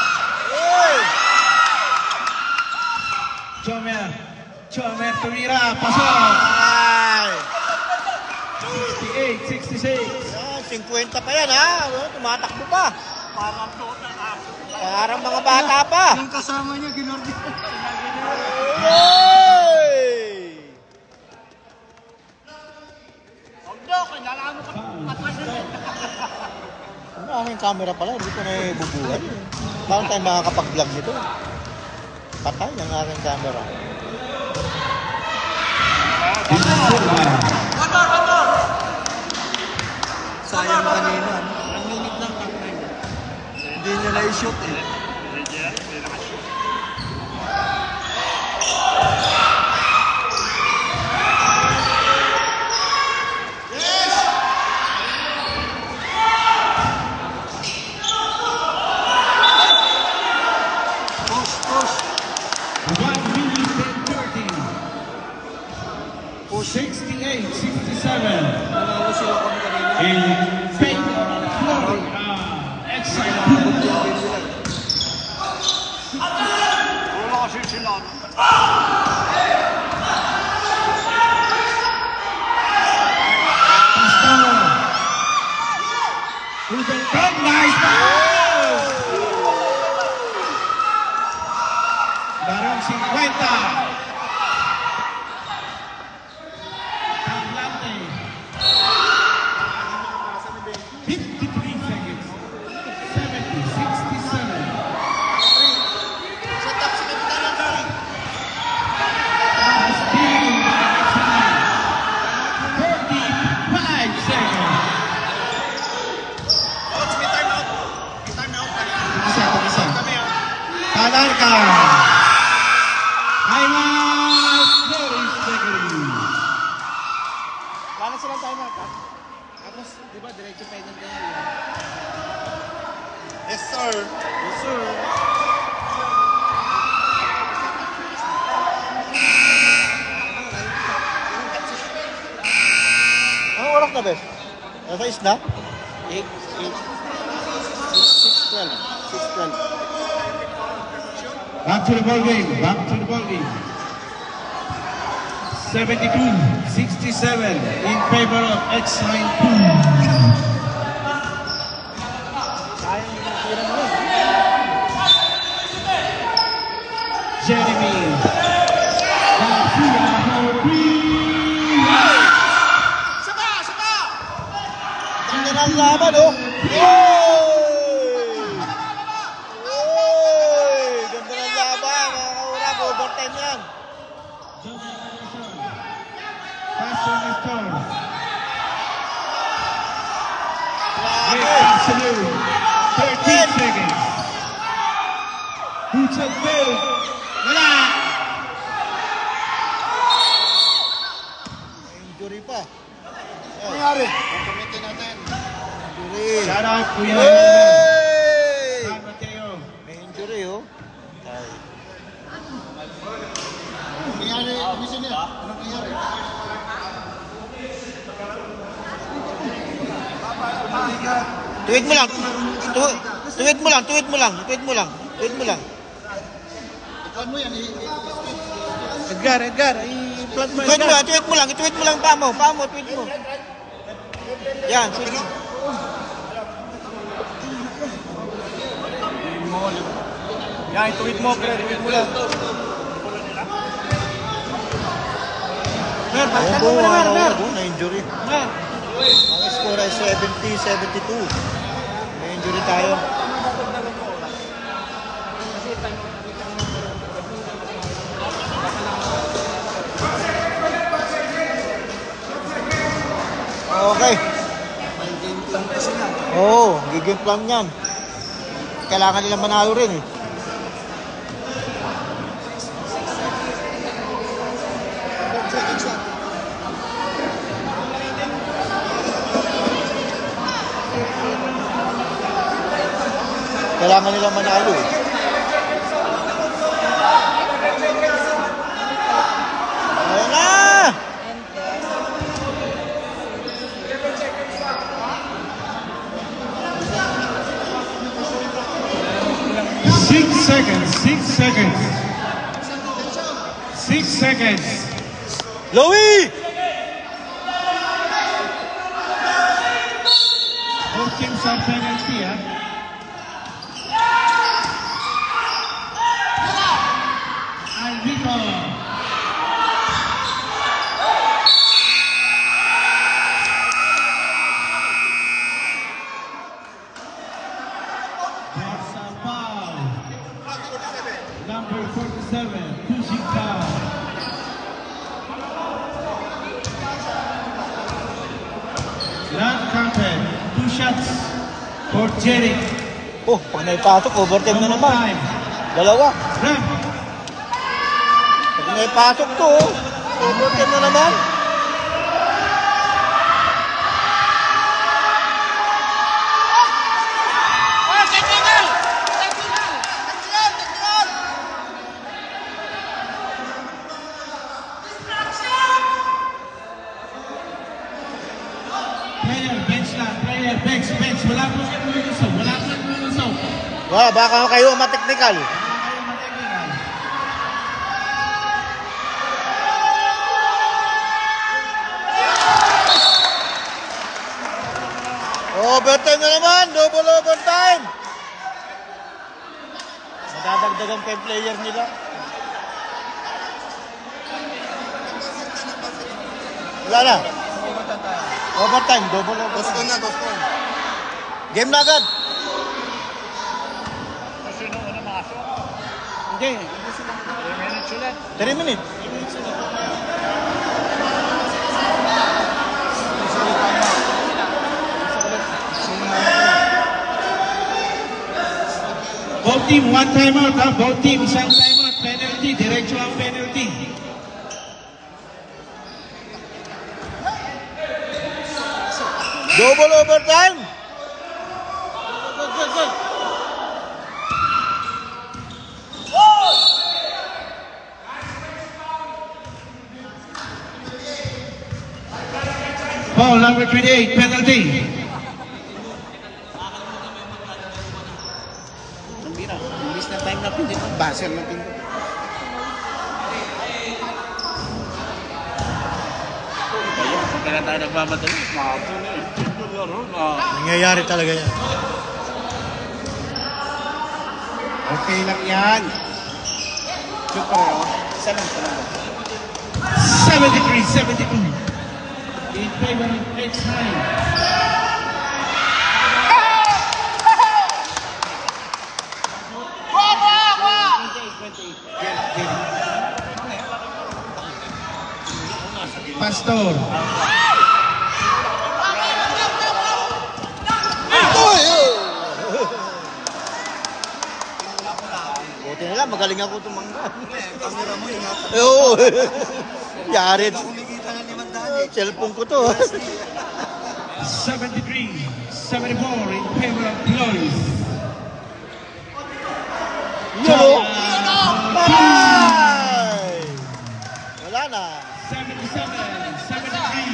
Uy! Chomer tumira. Pasok. Ay! 68, 66. Yan, 50 pa yan ha. Tumatakbo pa. Parang mga bata pa. Yung kasama niya, ginordi. Uy! Ano aking camera pala, hindi ko na ibubuhay. Paano tayo makakapag-vlog nito? Patay ang aking camera. Sayang kanina. Ang minute lang ang time. Hindi niya na-shoot eh. Push, push. 1 minute and 30. 68, 67. Nanalo sila kami kanina. In favor of Florida. Excellent. Pastor. Ruben, nice pass. Barong 50. Tablante. 53 seconds. 70, 67. Stealing by extra time. 35 seconds. Isa. Talar ka. Time out. Flourish Bakery. Paano silang tayo marka? Tapos, di ba, diretso pa yun tayo. Yes, sir. Yes, sir. Anong oras na, Bes? Nasa is na? 8, 6, 12. 6, 12. Back to the ball game. 72, 67 in favor of X92. Sayang yung natira mo. Jeremy. Garcia for three. Ganda ng laban, oh. Ganda ng laban, mga kaurap. Overtime yan. Pastor Nestor. Grabe. Great salute. 13 seconds. Huchel Bill. Wala. May injury pa. Nangyari. Committee natin. Injury. Shout out Kuya Hey! San Mateo. May injury, oh. Ay. Nangyari, commission niya. Anong nangyari? Tuwid mo lang. Tuwid mo lang. Tuwid mo lang. Ikan mo yan. Edgar, i-plant mo. Tuwid mo lang. Tuwid mo lang pa mo. Tuwid mo. Yan. Tuwid mo. mo. Yan, ituwid mo, pre. Ituwid mo lang. Mer, Ayan basta po, mo na, Mer. na-injury. Mer. Ang score ay 70-72. Na-injury tayo. Okay. Oo, giging plan yan. Kailangan nila manalo rin eh. Kailangan nila manalo eh. Ayan na! Six seconds. Louie! Both teams have penalty, huh? Alvico. That's a foul. Number 47, pushing foul. Non-counted. 2 shots for Jerry. Oh, pag naipasok, overtime na naman. Time. Dalawa. Ref. Pag naipasok to, overtime na naman. Player, bench lang. Player, bench. Wala po yung lulusog. Wah, baka kayo mateknikal. Overtime na naman, double overtime. Nadadagdagan pa yung player nila. Wala na. Overtime, double overtime. Game na agad. Hindi. 3 minutes ulit. 3 minutes. Both team, one timeout, ha? Both team, isang timeout. Penalty, diretso ang penalty. Double overtime. Foul number 28, penalty. Ang bira. Imbis na time na pindit. Buzzer na pindit. Kaya tayo nagmamadali. Makapun na eh. Nangyayari talaga yan. Okay lang yan. Siyempre, Sanang. 73-72. In favor of X9. Pastor. Buti nila, magaling ako tumangga. Kamera mo, ingat. Oo. Yari. Cellphone ko to. 73-74 in favor of Flores. Yo! Bye! Wala na. 77-73.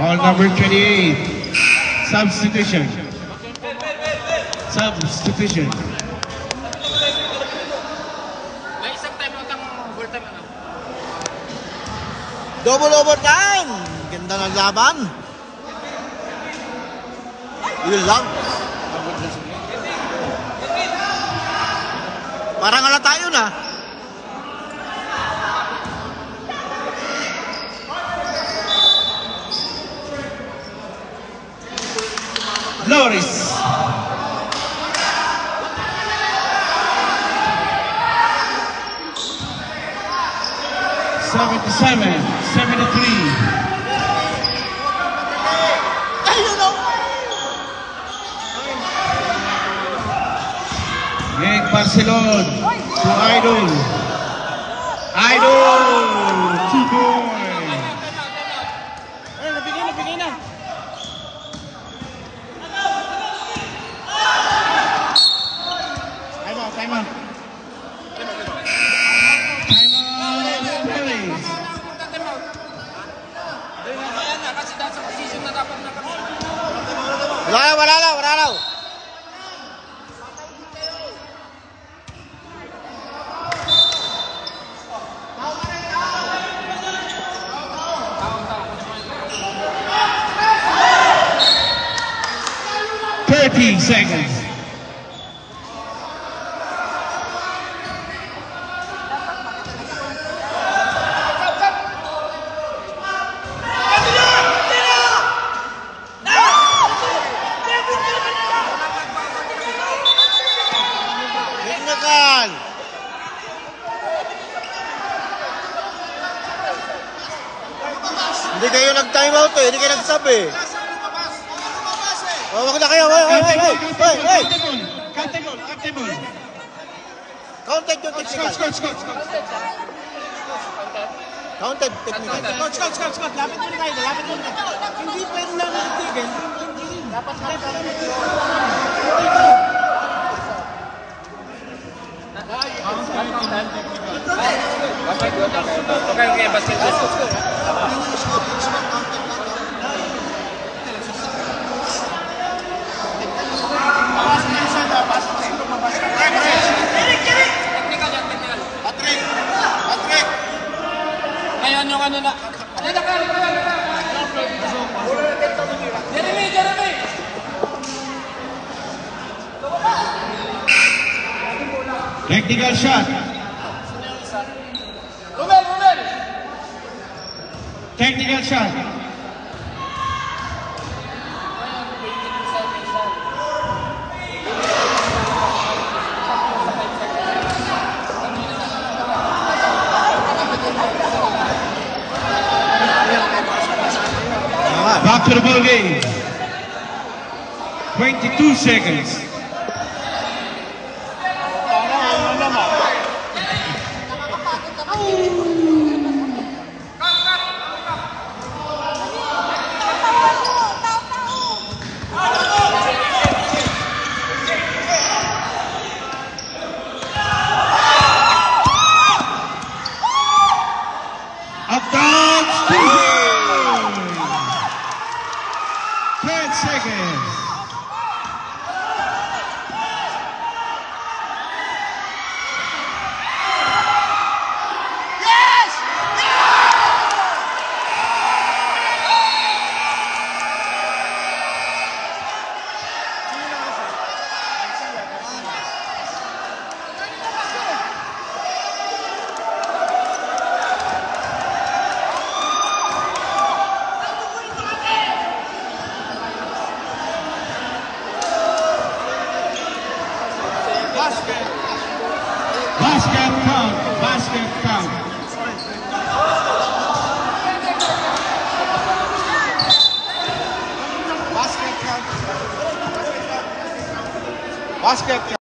Ball number 28. Substitution. Substitution. May isang time out ang overtime ano. Double overtime! Ganda ng laban. Yun lang. Parang ala tayo na. Loris. "77, 73. Meg Barcelon to Idol. Idol! 2 points. Ay, nabigay na. Time out. Time out, Loris. Ayan na, kasi dahil sa position na dapat na kami. Wala lang. 30 seconds. Technical. Hindi kayo nag-time out eh. Hindi kayo nagsabi. Oh, wag na kayo. Hey. Countable. Counted yung technical. Scott. Counted technical. Scott. Lapit mo na tayo. Hindi pwede lang nagtigil. Dapat Okay, basket. Technical. Patrick. Ngayon yung ano na. Jeremy! Technical shot. Rumel! Technical shot. Back to the ball game. 22 seconds. Up downs, 10 seconds. Basket count. Basket.